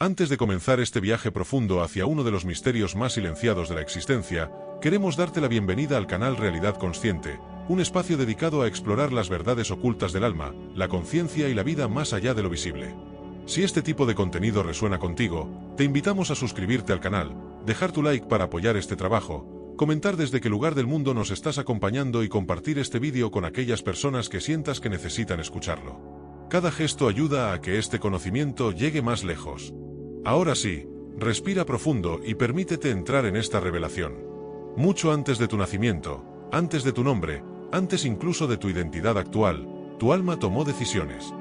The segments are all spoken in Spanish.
Antes de comenzar este viaje profundo hacia uno de los misterios más silenciados de la existencia, queremos darte la bienvenida al canal Realidad Consciente, un espacio dedicado a explorar las verdades ocultas del alma, la conciencia y la vida más allá de lo visible. Si este tipo de contenido resuena contigo, te invitamos a suscribirte al canal, dejar tu like para apoyar este trabajo, comentar desde qué lugar del mundo nos estás acompañando y compartir este vídeo con aquellas personas que sientas que necesitan escucharlo. Cada gesto ayuda a que este conocimiento llegue más lejos. Ahora sí, respira profundo y permítete entrar en esta revelación. Mucho antes de tu nacimiento, antes de tu nombre, antes incluso de tu identidad actual, tu alma tomó decisiones.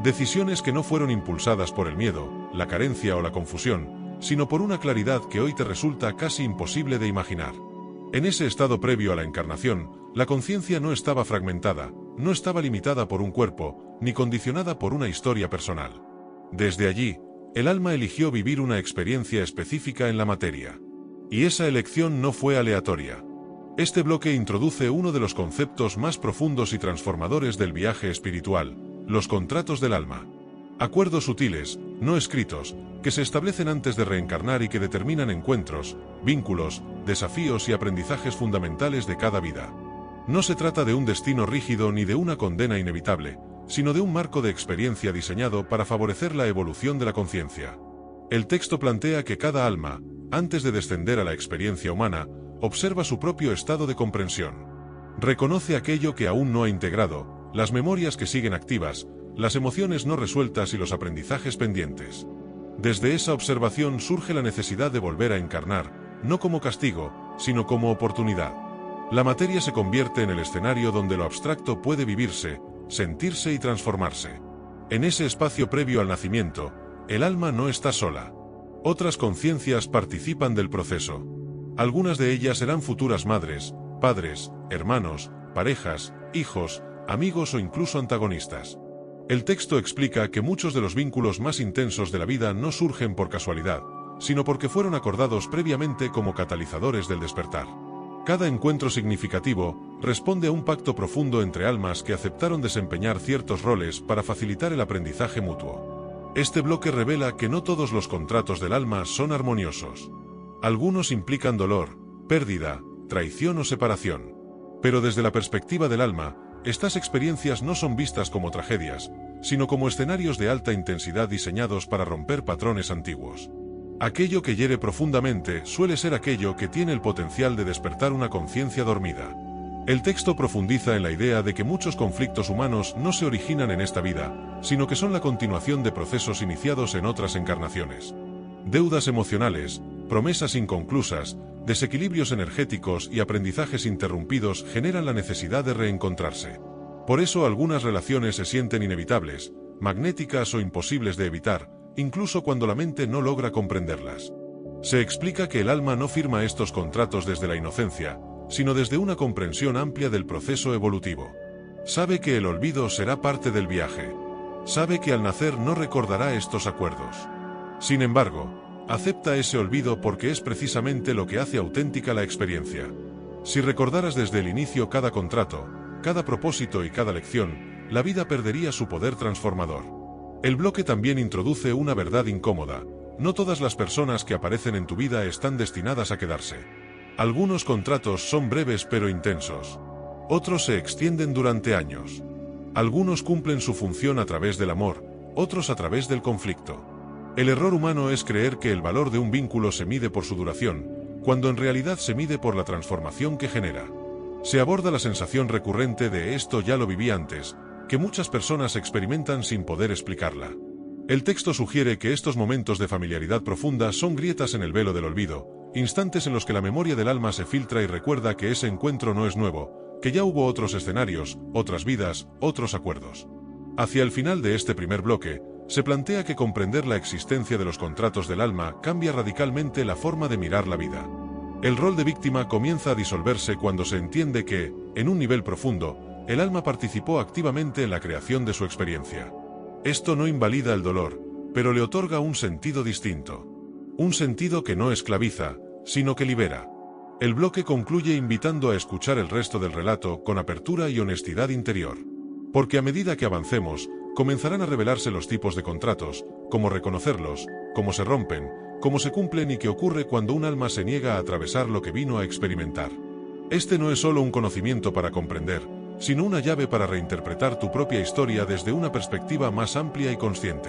Decisiones que no fueron impulsadas por el miedo, la carencia o la confusión, sino por una claridad que hoy te resulta casi imposible de imaginar. En ese estado previo a la encarnación, la conciencia no estaba fragmentada, no estaba limitada por un cuerpo, ni condicionada por una historia personal. Desde allí, el alma eligió vivir una experiencia específica en la materia. Y esa elección no fue aleatoria. Este bloque introduce uno de los conceptos más profundos y transformadores del viaje espiritual, los contratos del alma. Acuerdos sutiles, no escritos, que se establecen antes de reencarnar y que determinan encuentros, vínculos, desafíos y aprendizajes fundamentales de cada vida. No se trata de un destino rígido ni de una condena inevitable, sino de un marco de experiencia diseñado para favorecer la evolución de la conciencia. El texto plantea que cada alma, antes de descender a la experiencia humana, observa su propio estado de comprensión. Reconoce aquello que aún no ha integrado, las memorias que siguen activas, las emociones no resueltas y los aprendizajes pendientes. Desde esa observación surge la necesidad de volver a encarnar, no como castigo, sino como oportunidad. La materia se convierte en el escenario donde lo abstracto puede vivirse, sentirse y transformarse. En ese espacio previo al nacimiento, el alma no está sola. Otras conciencias participan del proceso. Algunas de ellas serán futuras madres, padres, hermanos, parejas, hijos, amigos o incluso antagonistas. El texto explica que muchos de los vínculos más intensos de la vida no surgen por casualidad, sino porque fueron acordados previamente como catalizadores del despertar. Cada encuentro significativo responde a un pacto profundo entre almas que aceptaron desempeñar ciertos roles para facilitar el aprendizaje mutuo. Este bloque revela que no todos los contratos del alma son armoniosos. Algunos implican dolor, pérdida, traición o separación. Pero desde la perspectiva del alma, estas experiencias no son vistas como tragedias, sino como escenarios de alta intensidad diseñados para romper patrones antiguos. Aquello que hiere profundamente suele ser aquello que tiene el potencial de despertar una conciencia dormida. El texto profundiza en la idea de que muchos conflictos humanos no se originan en esta vida, sino que son la continuación de procesos iniciados en otras encarnaciones. Deudas emocionales, promesas inconclusas, desequilibrios energéticos y aprendizajes interrumpidos generan la necesidad de reencontrarse. Por eso algunas relaciones se sienten inevitables, magnéticas o imposibles de evitar, incluso cuando la mente no logra comprenderlas. Se explica que el alma no firma estos contratos desde la inocencia, sino desde una comprensión amplia del proceso evolutivo. Sabe que el olvido será parte del viaje. Sabe que al nacer no recordará estos acuerdos. Sin embargo, acepta ese olvido porque es precisamente lo que hace auténtica la experiencia. Si recordaras desde el inicio cada contrato, cada propósito y cada lección, la vida perdería su poder transformador. El bloque también introduce una verdad incómoda. No todas las personas que aparecen en tu vida están destinadas a quedarse. Algunos contratos son breves pero intensos. Otros se extienden durante años. Algunos cumplen su función a través del amor, otros a través del conflicto. El error humano es creer que el valor de un vínculo se mide por su duración, cuando en realidad se mide por la transformación que genera. Se aborda la sensación recurrente de "esto ya lo viví antes", que muchas personas experimentan sin poder explicarla. El texto sugiere que estos momentos de familiaridad profunda son grietas en el velo del olvido, instantes en los que la memoria del alma se filtra y recuerda que ese encuentro no es nuevo, que ya hubo otros escenarios, otras vidas, otros acuerdos. Hacia el final de este primer bloque, se plantea que comprender la existencia de los contratos del alma cambia radicalmente la forma de mirar la vida. El rol de víctima comienza a disolverse cuando se entiende que, en un nivel profundo, el alma participó activamente en la creación de su experiencia. Esto no invalida el dolor, pero le otorga un sentido distinto. Un sentido que no esclaviza, sino que libera. El bloque concluye invitando a escuchar el resto del relato con apertura y honestidad interior. Porque a medida que avancemos, comenzarán a revelarse los tipos de contratos, cómo reconocerlos, cómo se rompen, cómo se cumplen y qué ocurre cuando un alma se niega a atravesar lo que vino a experimentar. Este no es solo un conocimiento para comprender, sino una llave para reinterpretar tu propia historia desde una perspectiva más amplia y consciente.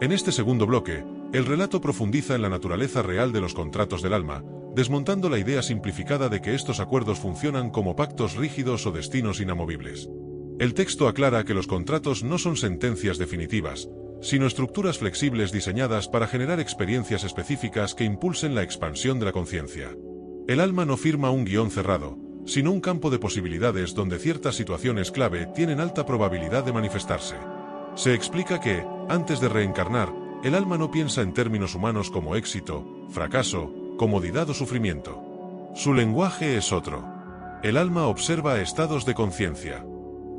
En este segundo bloque, el relato profundiza en la naturaleza real de los contratos del alma, desmontando la idea simplificada de que estos acuerdos funcionan como pactos rígidos o destinos inamovibles. El texto aclara que los contratos no son sentencias definitivas, sino estructuras flexibles diseñadas para generar experiencias específicas que impulsen la expansión de la conciencia. El alma no firma un guión cerrado, sino un campo de posibilidades donde ciertas situaciones clave tienen alta probabilidad de manifestarse. Se explica que, antes de reencarnar, el alma no piensa en términos humanos como éxito, fracaso, comodidad o sufrimiento. Su lenguaje es otro. El alma observa estados de conciencia.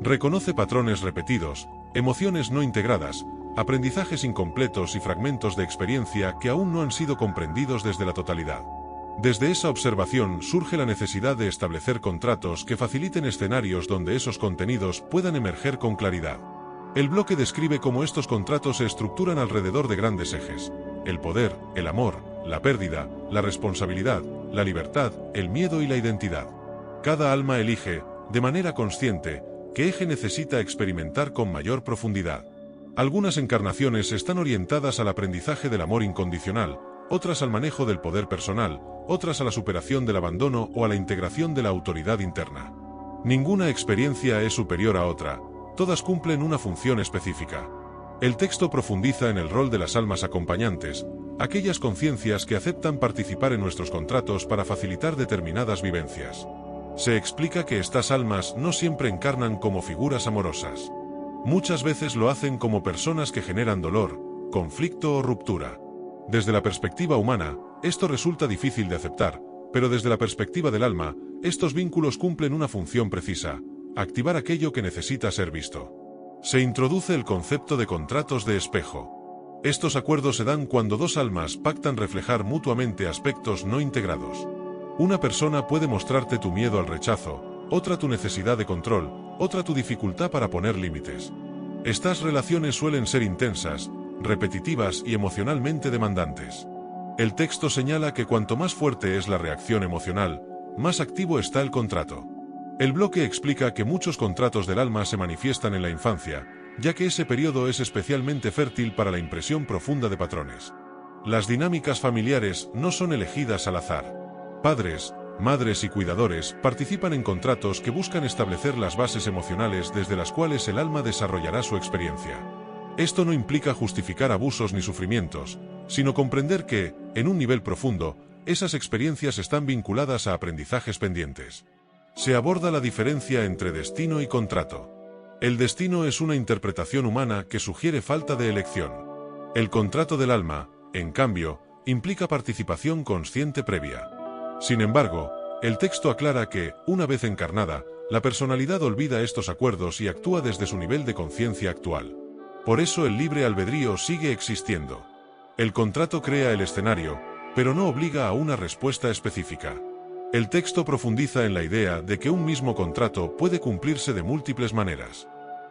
Reconoce patrones repetidos, emociones no integradas, aprendizajes incompletos y fragmentos de experiencia que aún no han sido comprendidos desde la totalidad. Desde esa observación surge la necesidad de establecer contratos que faciliten escenarios donde esos contenidos puedan emerger con claridad. El bloque describe cómo estos contratos se estructuran alrededor de grandes ejes: el poder, el amor, la pérdida, la responsabilidad, la libertad, el miedo y la identidad. Cada alma elige, de manera consciente, qué eje necesita experimentar con mayor profundidad. Algunas encarnaciones están orientadas al aprendizaje del amor incondicional, otras al manejo del poder personal, otras a la superación del abandono o a la integración de la autoridad interna. Ninguna experiencia es superior a otra, todas cumplen una función específica. El texto profundiza en el rol de las almas acompañantes, aquellas conciencias que aceptan participar en nuestros contratos para facilitar determinadas vivencias. Se explica que estas almas no siempre encarnan como figuras amorosas. Muchas veces lo hacen como personas que generan dolor, conflicto o ruptura. Desde la perspectiva humana, esto resulta difícil de aceptar, pero desde la perspectiva del alma, estos vínculos cumplen una función precisa: activar aquello que necesita ser visto. Se introduce el concepto de contratos de espejo. Estos acuerdos se dan cuando dos almas pactan reflejar mutuamente aspectos no integrados. Una persona puede mostrarte tu miedo al rechazo, otra tu necesidad de control, otra tu dificultad para poner límites. Estas relaciones suelen ser intensas, repetitivas y emocionalmente demandantes. El texto señala que cuanto más fuerte es la reacción emocional, más activo está el contrato. El bloque explica que muchos contratos del alma se manifiestan en la infancia, ya que ese periodo es especialmente fértil para la impresión profunda de patrones. Las dinámicas familiares no son elegidas al azar. Padres, madres y cuidadores participan en contratos que buscan establecer las bases emocionales desde las cuales el alma desarrollará su experiencia. Esto no implica justificar abusos ni sufrimientos, sino comprender que, en un nivel profundo, esas experiencias están vinculadas a aprendizajes pendientes. Se aborda la diferencia entre destino y contrato. El destino es una interpretación humana que sugiere falta de elección. El contrato del alma, en cambio, implica participación consciente previa. Sin embargo, el texto aclara que, una vez encarnada, la personalidad olvida estos acuerdos y actúa desde su nivel de conciencia actual. Por eso el libre albedrío sigue existiendo. El contrato crea el escenario, pero no obliga a una respuesta específica. El texto profundiza en la idea de que un mismo contrato puede cumplirse de múltiples maneras.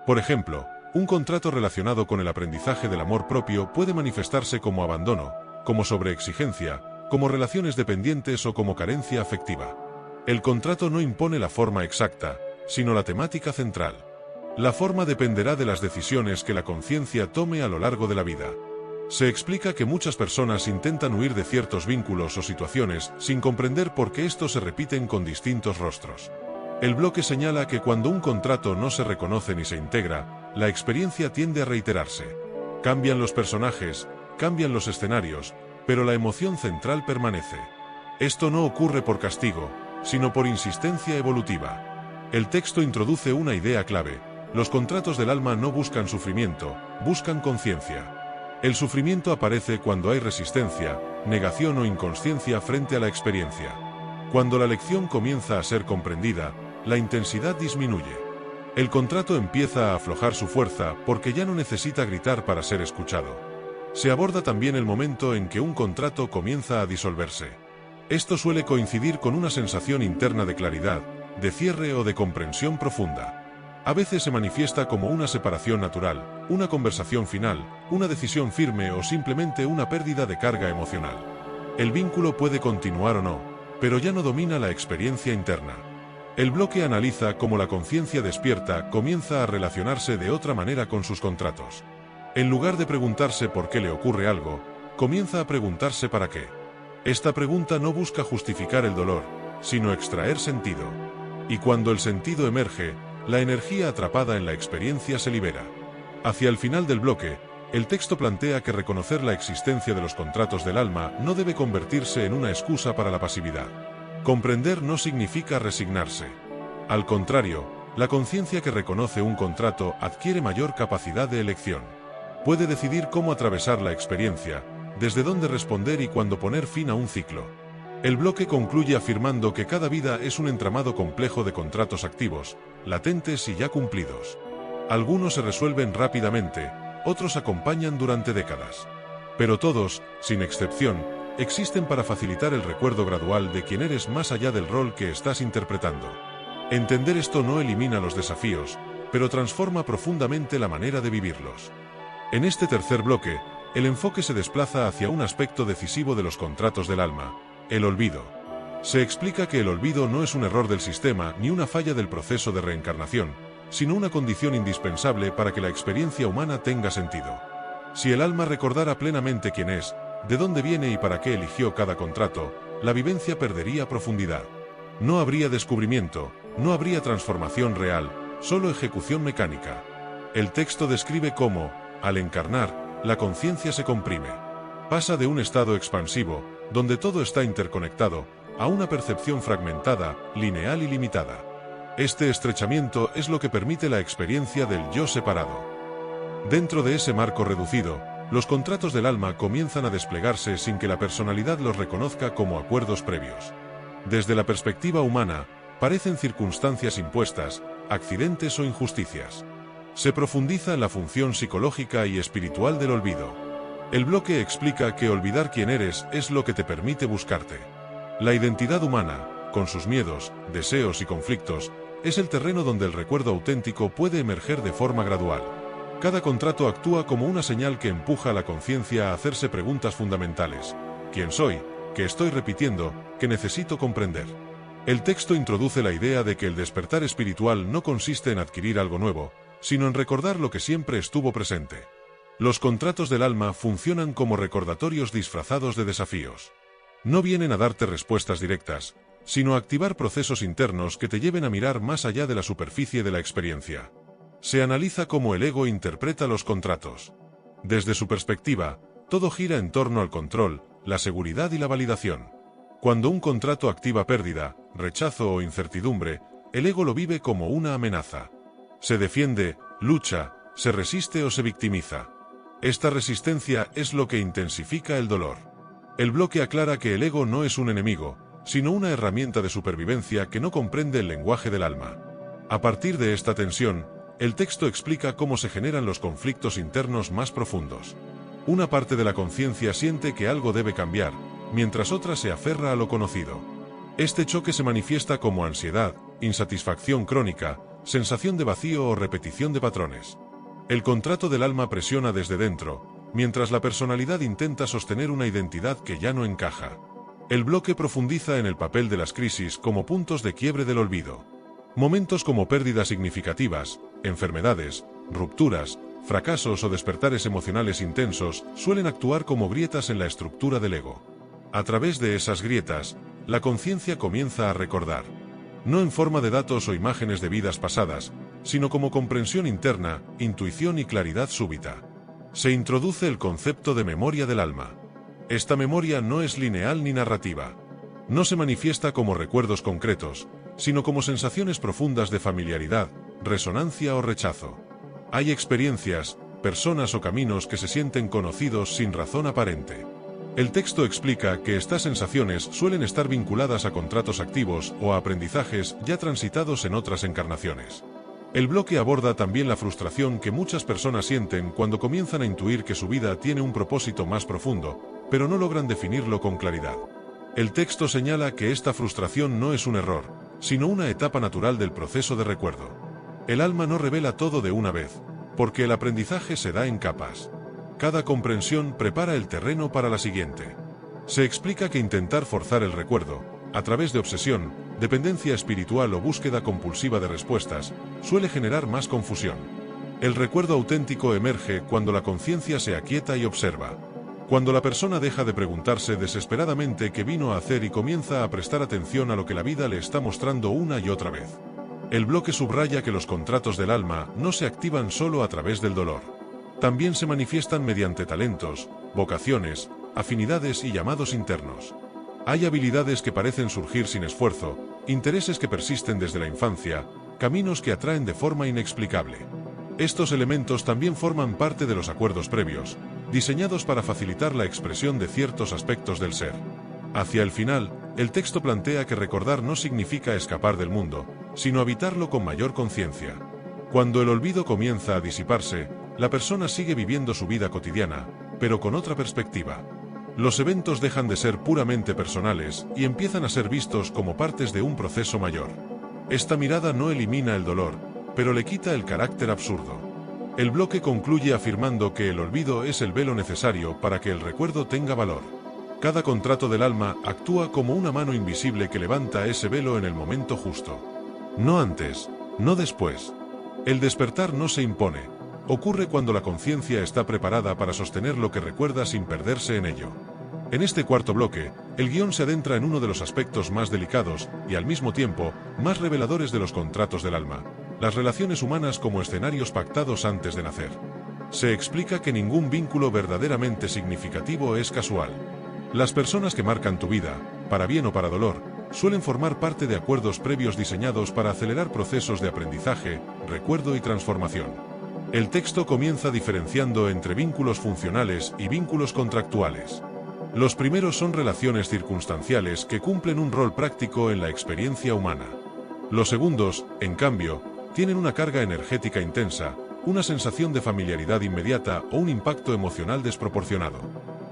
Por ejemplo, un contrato relacionado con el aprendizaje del amor propio puede manifestarse como abandono, como sobreexigencia, como relaciones dependientes o como carencia afectiva. El contrato no impone la forma exacta, sino la temática central. La forma dependerá de las decisiones que la conciencia tome a lo largo de la vida. Se explica que muchas personas intentan huir de ciertos vínculos o situaciones sin comprender por qué estos se repiten con distintos rostros. El bloque señala que cuando un contrato no se reconoce ni se integra, la experiencia tiende a reiterarse. Cambian los personajes, cambian los escenarios, pero la emoción central permanece. Esto no ocurre por castigo, sino por insistencia evolutiva. El texto introduce una idea clave: los contratos del alma no buscan sufrimiento, buscan conciencia. El sufrimiento aparece cuando hay resistencia, negación o inconsciencia frente a la experiencia. Cuando la lección comienza a ser comprendida, la intensidad disminuye. El contrato empieza a aflojar su fuerza porque ya no necesita gritar para ser escuchado. Se aborda también el momento en que un contrato comienza a disolverse. Esto suele coincidir con una sensación interna de claridad, de cierre o de comprensión profunda. A veces se manifiesta como una separación natural, una conversación final, una decisión firme o simplemente una pérdida de carga emocional. El vínculo puede continuar o no, pero ya no domina la experiencia interna. El bloque analiza cómo la conciencia despierta comienza a relacionarse de otra manera con sus contratos. En lugar de preguntarse por qué le ocurre algo, comienza a preguntarse para qué. Esta pregunta no busca justificar el dolor, sino extraer sentido. Y cuando el sentido emerge, la energía atrapada en la experiencia se libera. Hacia el final del bloque, el texto plantea que reconocer la existencia de los contratos del alma no debe convertirse en una excusa para la pasividad. Comprender no significa resignarse. Al contrario, la conciencia que reconoce un contrato adquiere mayor capacidad de elección. Puede decidir cómo atravesar la experiencia, desde dónde responder y cuándo poner fin a un ciclo. El bloque concluye afirmando que cada vida es un entramado complejo de contratos activos, latentes y ya cumplidos. Algunos se resuelven rápidamente, otros acompañan durante décadas. Pero todos, sin excepción, existen para facilitar el recuerdo gradual de quién eres más allá del rol que estás interpretando. Entender esto no elimina los desafíos, pero transforma profundamente la manera de vivirlos. En este tercer bloque, el enfoque se desplaza hacia un aspecto decisivo de los contratos del alma: el olvido. Se explica que el olvido no es un error del sistema ni una falla del proceso de reencarnación, sino una condición indispensable para que la experiencia humana tenga sentido. Si el alma recordara plenamente quién es, de dónde viene y para qué eligió cada contrato, la vivencia perdería profundidad. No habría descubrimiento, no habría transformación real, solo ejecución mecánica. El texto describe cómo, al encarnar, la conciencia se comprime. Pasa de un estado expansivo, donde todo está interconectado, a una percepción fragmentada, lineal y limitada. Este estrechamiento es lo que permite la experiencia del yo separado. Dentro de ese marco reducido, los contratos del alma comienzan a desplegarse sin que la personalidad los reconozca como acuerdos previos. Desde la perspectiva humana, parecen circunstancias impuestas, accidentes o injusticias. Se profundiza en la función psicológica y espiritual del olvido. El bloque explica que olvidar quién eres es lo que te permite buscarte. La identidad humana, con sus miedos, deseos y conflictos, es el terreno donde el recuerdo auténtico puede emerger de forma gradual. Cada contrato actúa como una señal que empuja a la conciencia a hacerse preguntas fundamentales. ¿Quién soy? ¿Qué estoy repitiendo? ¿Qué necesito comprender? El texto introduce la idea de que el despertar espiritual no consiste en adquirir algo nuevo, sino en recordar lo que siempre estuvo presente. Los contratos del alma funcionan como recordatorios disfrazados de desafíos. No vienen a darte respuestas directas, sino a activar procesos internos que te lleven a mirar más allá de la superficie de la experiencia. Se analiza cómo el ego interpreta los contratos. Desde su perspectiva, todo gira en torno al control, la seguridad y la validación. Cuando un contrato activa pérdida, rechazo o incertidumbre, el ego lo vive como una amenaza. Se defiende, lucha, se resiste o se victimiza. Esta resistencia es lo que intensifica el dolor. El bloque aclara que el ego no es un enemigo, sino una herramienta de supervivencia que no comprende el lenguaje del alma. A partir de esta tensión, el texto explica cómo se generan los conflictos internos más profundos. Una parte de la conciencia siente que algo debe cambiar, mientras otra se aferra a lo conocido. Este choque se manifiesta como ansiedad, insatisfacción crónica, sensación de vacío o repetición de patrones. El contrato del alma presiona desde dentro, mientras la personalidad intenta sostener una identidad que ya no encaja. El bloque profundiza en el papel de las crisis como puntos de quiebre del olvido. Momentos como pérdidas significativas, enfermedades, rupturas, fracasos o despertares emocionales intensos suelen actuar como grietas en la estructura del ego. A través de esas grietas, la conciencia comienza a recordar. No en forma de datos o imágenes de vidas pasadas, sino como comprensión interna, intuición y claridad súbita. Se introduce el concepto de memoria del alma. Esta memoria no es lineal ni narrativa. No se manifiesta como recuerdos concretos, sino como sensaciones profundas de familiaridad, resonancia o rechazo. Hay experiencias, personas o caminos que se sienten conocidos sin razón aparente. El texto explica que estas sensaciones suelen estar vinculadas a contratos activos o a aprendizajes ya transitados en otras encarnaciones. El bloque aborda también la frustración que muchas personas sienten cuando comienzan a intuir que su vida tiene un propósito más profundo, pero no logran definirlo con claridad. El texto señala que esta frustración no es un error, sino una etapa natural del proceso de recuerdo. El alma no revela todo de una vez, Porque el aprendizaje se da en capas. Cada comprensión prepara el terreno para la siguiente. Se explica que intentar forzar el recuerdo, a través de obsesión, dependencia espiritual o búsqueda compulsiva de respuestas, suele generar más confusión. El recuerdo auténtico emerge cuando la conciencia se aquieta y observa. Cuando la persona deja de preguntarse desesperadamente qué vino a hacer y comienza a prestar atención a lo que la vida le está mostrando una y otra vez. El bloque subraya que los contratos del alma no se activan solo a través del dolor. También se manifiestan mediante talentos, vocaciones, afinidades y llamados internos. Hay habilidades que parecen surgir sin esfuerzo, intereses que persisten desde la infancia, caminos que atraen de forma inexplicable. Estos elementos también forman parte de los acuerdos previos, diseñados para facilitar la expresión de ciertos aspectos del ser. Hacia el final, el texto plantea que recordar no significa escapar del mundo, sino habitarlo con mayor conciencia. Cuando el olvido comienza a disiparse, la persona sigue viviendo su vida cotidiana, pero con otra perspectiva. Los eventos dejan de ser puramente personales y empiezan a ser vistos como partes de un proceso mayor. Esta mirada no elimina el dolor, pero le quita el carácter absurdo. El bloque concluye afirmando que el olvido es el velo necesario para que el recuerdo tenga valor. Cada contrato del alma actúa como una mano invisible que levanta ese velo en el momento justo. No antes, no después. El despertar no se impone. Ocurre cuando la conciencia está preparada para sostener lo que recuerda sin perderse en ello. En este cuarto bloque, el guión se adentra en uno de los aspectos más delicados y al mismo tiempo más reveladores de los contratos del alma: las relaciones humanas como escenarios pactados antes de nacer. Se explica que ningún vínculo verdaderamente significativo es casual. Las personas que marcan tu vida, para bien o para dolor, suelen formar parte de acuerdos previos diseñados para acelerar procesos de aprendizaje, recuerdo y transformación. El texto comienza diferenciando entre vínculos funcionales y vínculos contractuales. Los primeros son relaciones circunstanciales que cumplen un rol práctico en la experiencia humana. Los segundos, en cambio, tienen una carga energética intensa, una sensación de familiaridad inmediata o un impacto emocional desproporcionado.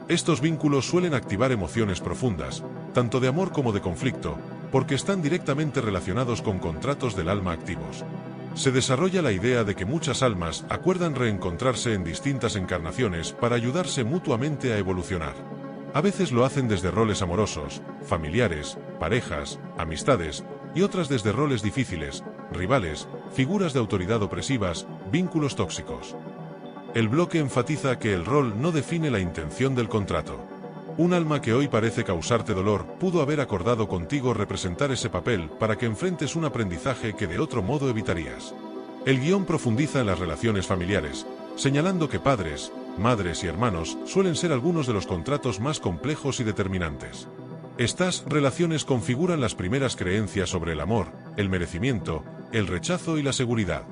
Estos vínculos suelen activar emociones profundas, tanto de amor como de conflicto, porque están directamente relacionados con contratos del alma activos. Se desarrolla la idea de que muchas almas acuerdan reencontrarse en distintas encarnaciones para ayudarse mutuamente a evolucionar. A veces lo hacen desde roles amorosos, familiares, parejas, amistades, y otras desde roles difíciles, rivales, figuras de autoridad opresivas, vínculos tóxicos. El bloque enfatiza que el rol no define la intención del contrato. Un alma que hoy parece causarte dolor pudo haber acordado contigo representar ese papel para que enfrentes un aprendizaje que de otro modo evitarías. El guión profundiza en las relaciones familiares, señalando que padres, madres y hermanos suelen ser algunos de los contratos más complejos y determinantes. Estas relaciones configuran las primeras creencias sobre el amor, el merecimiento, el rechazo y la seguridad.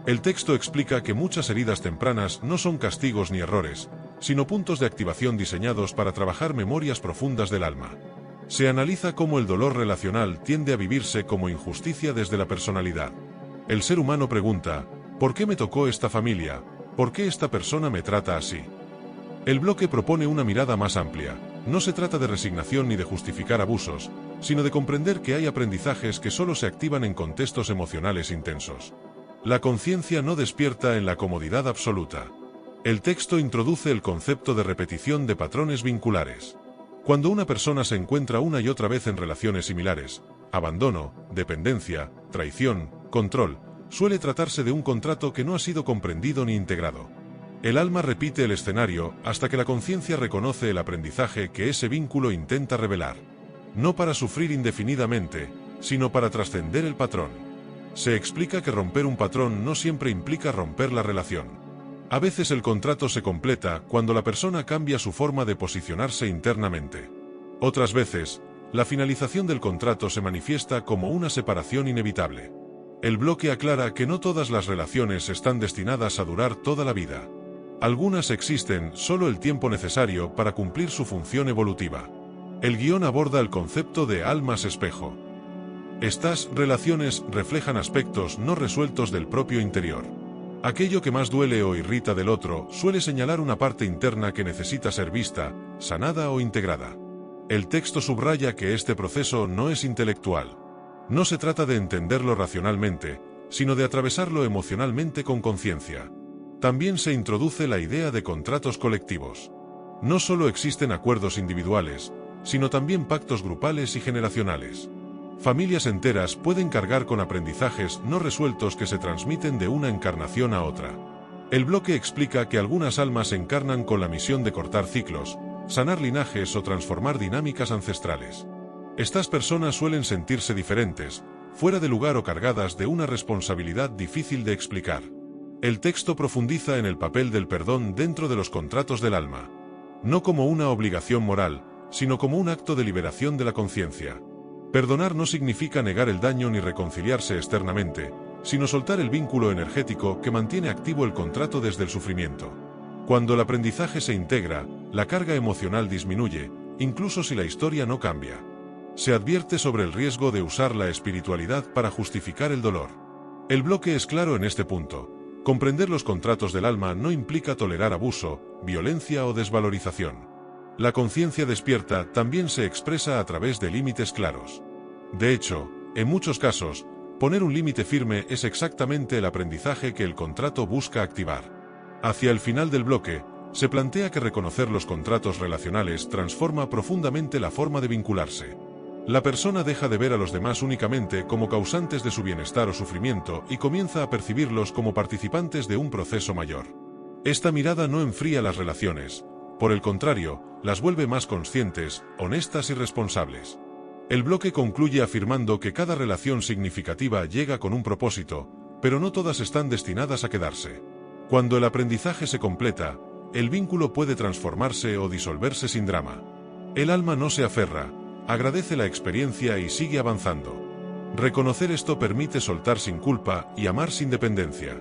El texto explica que muchas heridas tempranas no son castigos ni errores, sino puntos de activación diseñados para trabajar memorias profundas del alma. Se analiza cómo el dolor relacional tiende a vivirse como injusticia desde la personalidad. El ser humano pregunta: ¿por qué me tocó esta familia? ¿Por qué esta persona me trata así? El bloque propone una mirada más amplia. No se trata de resignación ni de justificar abusos, sino de comprender que hay aprendizajes que solo se activan en contextos emocionales intensos. La conciencia no despierta en la comodidad absoluta. El texto introduce el concepto de repetición de patrones vinculares. Cuando una persona se encuentra una y otra vez en relaciones similares, abandono, dependencia, traición, control, suele tratarse de un contrato que no ha sido comprendido ni integrado. El alma repite el escenario hasta que la conciencia reconoce el aprendizaje que ese vínculo intenta revelar. No para sufrir indefinidamente, sino para trascender el patrón. Se explica que romper un patrón no siempre implica romper la relación. A veces el contrato se completa cuando la persona cambia su forma de posicionarse internamente. Otras veces, la finalización del contrato se manifiesta como una separación inevitable. El bloque aclara que no todas las relaciones están destinadas a durar toda la vida. Algunas existen solo el tiempo necesario para cumplir su función evolutiva. El guión aborda el concepto de almas espejo. Estas relaciones reflejan aspectos no resueltos del propio interior. Aquello que más duele o irrita del otro suele señalar una parte interna que necesita ser vista, sanada o integrada. El texto subraya que este proceso no es intelectual. No se trata de entenderlo racionalmente, sino de atravesarlo emocionalmente con conciencia. También se introduce la idea de contratos colectivos. No solo existen acuerdos individuales, sino también pactos grupales y generacionales. Familias enteras pueden cargar con aprendizajes no resueltos que se transmiten de una encarnación a otra. El bloque explica que algunas almas encarnan con la misión de cortar ciclos, sanar linajes o transformar dinámicas ancestrales. Estas personas suelen sentirse diferentes, fuera de lugar o cargadas de una responsabilidad difícil de explicar. El texto profundiza en el papel del perdón dentro de los contratos del alma. No como una obligación moral, sino como un acto de liberación de la conciencia. Perdonar no significa negar el daño ni reconciliarse externamente, sino soltar el vínculo energético que mantiene activo el contrato desde el sufrimiento. Cuando el aprendizaje se integra, la carga emocional disminuye, incluso si la historia no cambia. Se advierte sobre el riesgo de usar la espiritualidad para justificar el dolor. El bloque es claro en este punto. Comprender los contratos del alma no implica tolerar abuso, violencia o desvalorización. La conciencia despierta también se expresa a través de límites claros. De hecho, en muchos casos, poner un límite firme es exactamente el aprendizaje que el contrato busca activar. Hacia el final del bloque, se plantea que reconocer los contratos relacionales transforma profundamente la forma de vincularse. La persona deja de ver a los demás únicamente como causantes de su bienestar o sufrimiento y comienza a percibirlos como participantes de un proceso mayor. Esta mirada no enfría las relaciones, por el contrario, las vuelve más conscientes, honestas y responsables. El bloque concluye afirmando que cada relación significativa llega con un propósito, pero no todas están destinadas a quedarse. Cuando el aprendizaje se completa, el vínculo puede transformarse o disolverse sin drama. El alma no se aferra, agradece la experiencia y sigue avanzando. Reconocer esto permite soltar sin culpa y amar sin dependencia.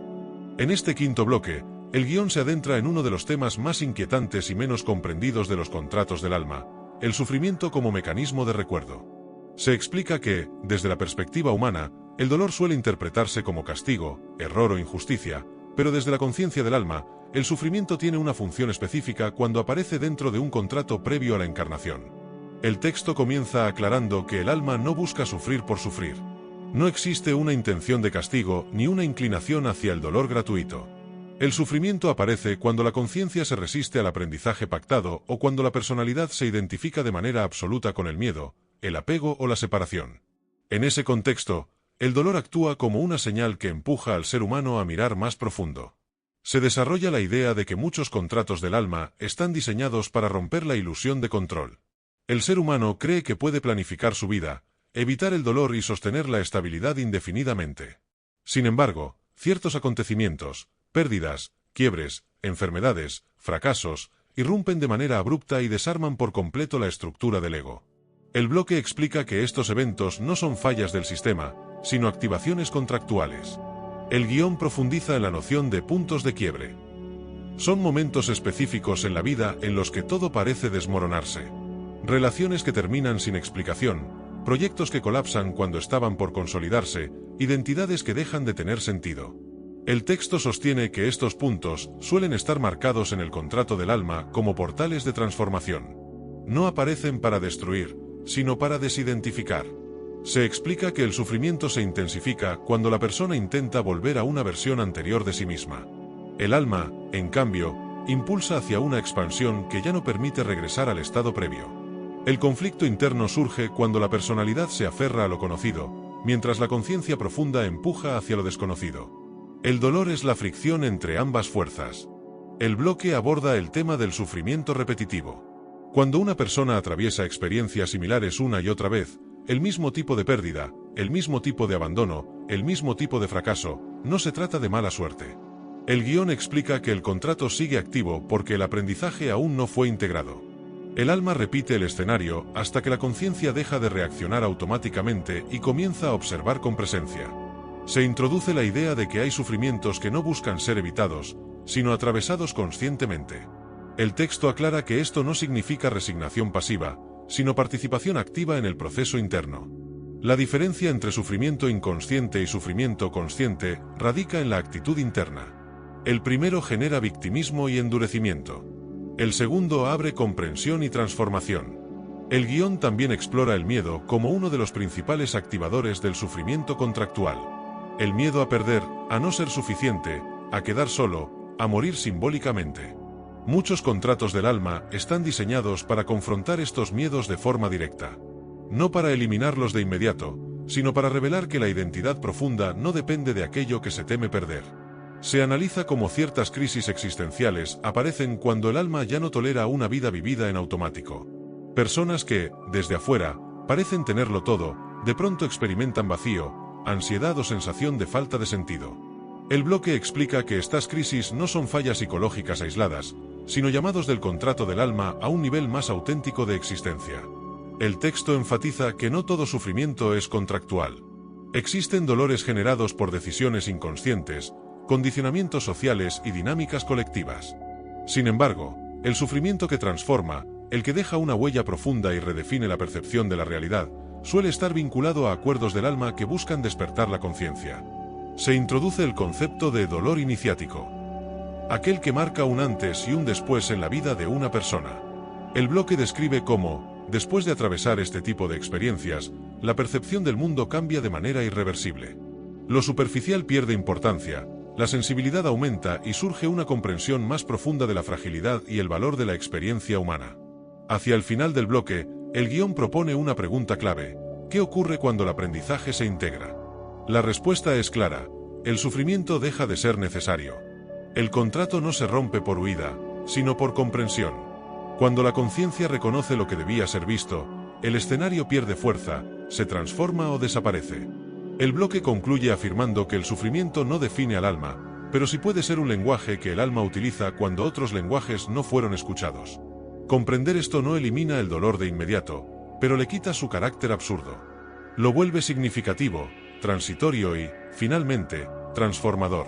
En este quinto bloque, el guión se adentra en uno de los temas más inquietantes y menos comprendidos de los contratos del alma, el sufrimiento como mecanismo de recuerdo. Se explica que, desde la perspectiva humana, el dolor suele interpretarse como castigo, error o injusticia, pero desde la conciencia del alma, el sufrimiento tiene una función específica cuando aparece dentro de un contrato previo a la encarnación. El texto comienza aclarando que el alma no busca sufrir por sufrir. No existe una intención de castigo ni una inclinación hacia el dolor gratuito. El sufrimiento aparece cuando la conciencia se resiste al aprendizaje pactado o cuando la personalidad se identifica de manera absoluta con el miedo, el apego o la separación. En ese contexto, el dolor actúa como una señal que empuja al ser humano a mirar más profundo. Se desarrolla la idea de que muchos contratos del alma están diseñados para romper la ilusión de control. El ser humano cree que puede planificar su vida, evitar el dolor y sostener la estabilidad indefinidamente. Sin embargo, ciertos acontecimientos, pérdidas, quiebres, enfermedades, fracasos, irrumpen de manera abrupta y desarman por completo la estructura del ego. El bloque explica que estos eventos no son fallas del sistema, sino activaciones contractuales. El guión profundiza en la noción de puntos de quiebre. Son momentos específicos en la vida en los que todo parece desmoronarse. Relaciones que terminan sin explicación, proyectos que colapsan cuando estaban por consolidarse, identidades que dejan de tener sentido. El texto sostiene que estos puntos suelen estar marcados en el contrato del alma como portales de transformación. No aparecen para destruir, sino para desidentificar. Se explica que el sufrimiento se intensifica cuando la persona intenta volver a una versión anterior de sí misma. El alma, en cambio, impulsa hacia una expansión que ya no permite regresar al estado previo. El conflicto interno surge cuando la personalidad se aferra a lo conocido, mientras la conciencia profunda empuja hacia lo desconocido. El dolor es la fricción entre ambas fuerzas. El bloque aborda el tema del sufrimiento repetitivo. Cuando una persona atraviesa experiencias similares una y otra vez, el mismo tipo de pérdida, el mismo tipo de abandono, el mismo tipo de fracaso, no se trata de mala suerte. El guión explica que el contrato sigue activo porque el aprendizaje aún no fue integrado. El alma repite el escenario hasta que la conciencia deja de reaccionar automáticamente y comienza a observar con presencia. Se introduce la idea de que hay sufrimientos que no buscan ser evitados, sino atravesados conscientemente. El texto aclara que esto no significa resignación pasiva, sino participación activa en el proceso interno. La diferencia entre sufrimiento inconsciente y sufrimiento consciente radica en la actitud interna. El primero genera victimismo y endurecimiento. El segundo abre comprensión y transformación. El guión también explora el miedo como uno de los principales activadores del sufrimiento contractual. El miedo a perder, a no ser suficiente, a quedar solo, a morir simbólicamente. Muchos contratos del alma están diseñados para confrontar estos miedos de forma directa. No para eliminarlos de inmediato, sino para revelar que la identidad profunda no depende de aquello que se teme perder. Se analiza cómo ciertas crisis existenciales aparecen cuando el alma ya no tolera una vida vivida en automático. Personas que, desde afuera, parecen tenerlo todo, de pronto experimentan vacío, ansiedad o sensación de falta de sentido. El bloque explica que estas crisis no son fallas psicológicas aisladas, sino llamados del contrato del alma a un nivel más auténtico de existencia. El texto enfatiza que no todo sufrimiento es contractual. Existen dolores generados por decisiones inconscientes, condicionamientos sociales y dinámicas colectivas. Sin embargo, el sufrimiento que transforma, el que deja una huella profunda y redefine la percepción de la realidad, suele estar vinculado a acuerdos del alma que buscan despertar la conciencia. Se introduce el concepto de dolor iniciático, aquel que marca un antes y un después en la vida de una persona. El bloque describe cómo, después de atravesar este tipo de experiencias, la percepción del mundo cambia de manera irreversible. Lo superficial pierde importancia, la sensibilidad aumenta y surge una comprensión más profunda de la fragilidad y el valor de la experiencia humana. Hacia el final del bloque, el guión propone una pregunta clave: ¿qué ocurre cuando el aprendizaje se integra? La respuesta es clara: el sufrimiento deja de ser necesario. El contrato no se rompe por huida, sino por comprensión. Cuando la conciencia reconoce lo que debía ser visto, el escenario pierde fuerza, se transforma o desaparece. El bloque concluye afirmando que el sufrimiento no define al alma, pero sí puede ser un lenguaje que el alma utiliza cuando otros lenguajes no fueron escuchados. Comprender esto no elimina el dolor de inmediato, pero le quita su carácter absurdo. Lo vuelve significativo, transitorio y, finalmente, transformador.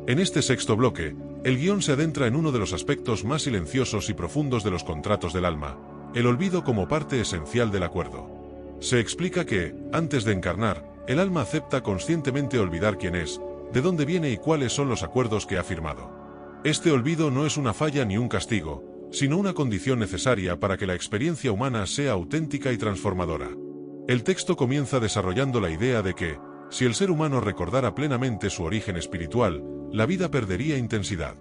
En este sexto bloque, el guión se adentra en uno de los aspectos más silenciosos y profundos de los contratos del alma: el olvido como parte esencial del acuerdo. Se explica que, antes de encarnar, el alma acepta conscientemente olvidar quién es, de dónde viene y cuáles son los acuerdos que ha firmado. Este olvido no es una falla ni un castigo, sino una condición necesaria para que la experiencia humana sea auténtica y transformadora. El texto comienza desarrollando la idea de que, si el ser humano recordara plenamente su origen espiritual, la vida perdería intensidad.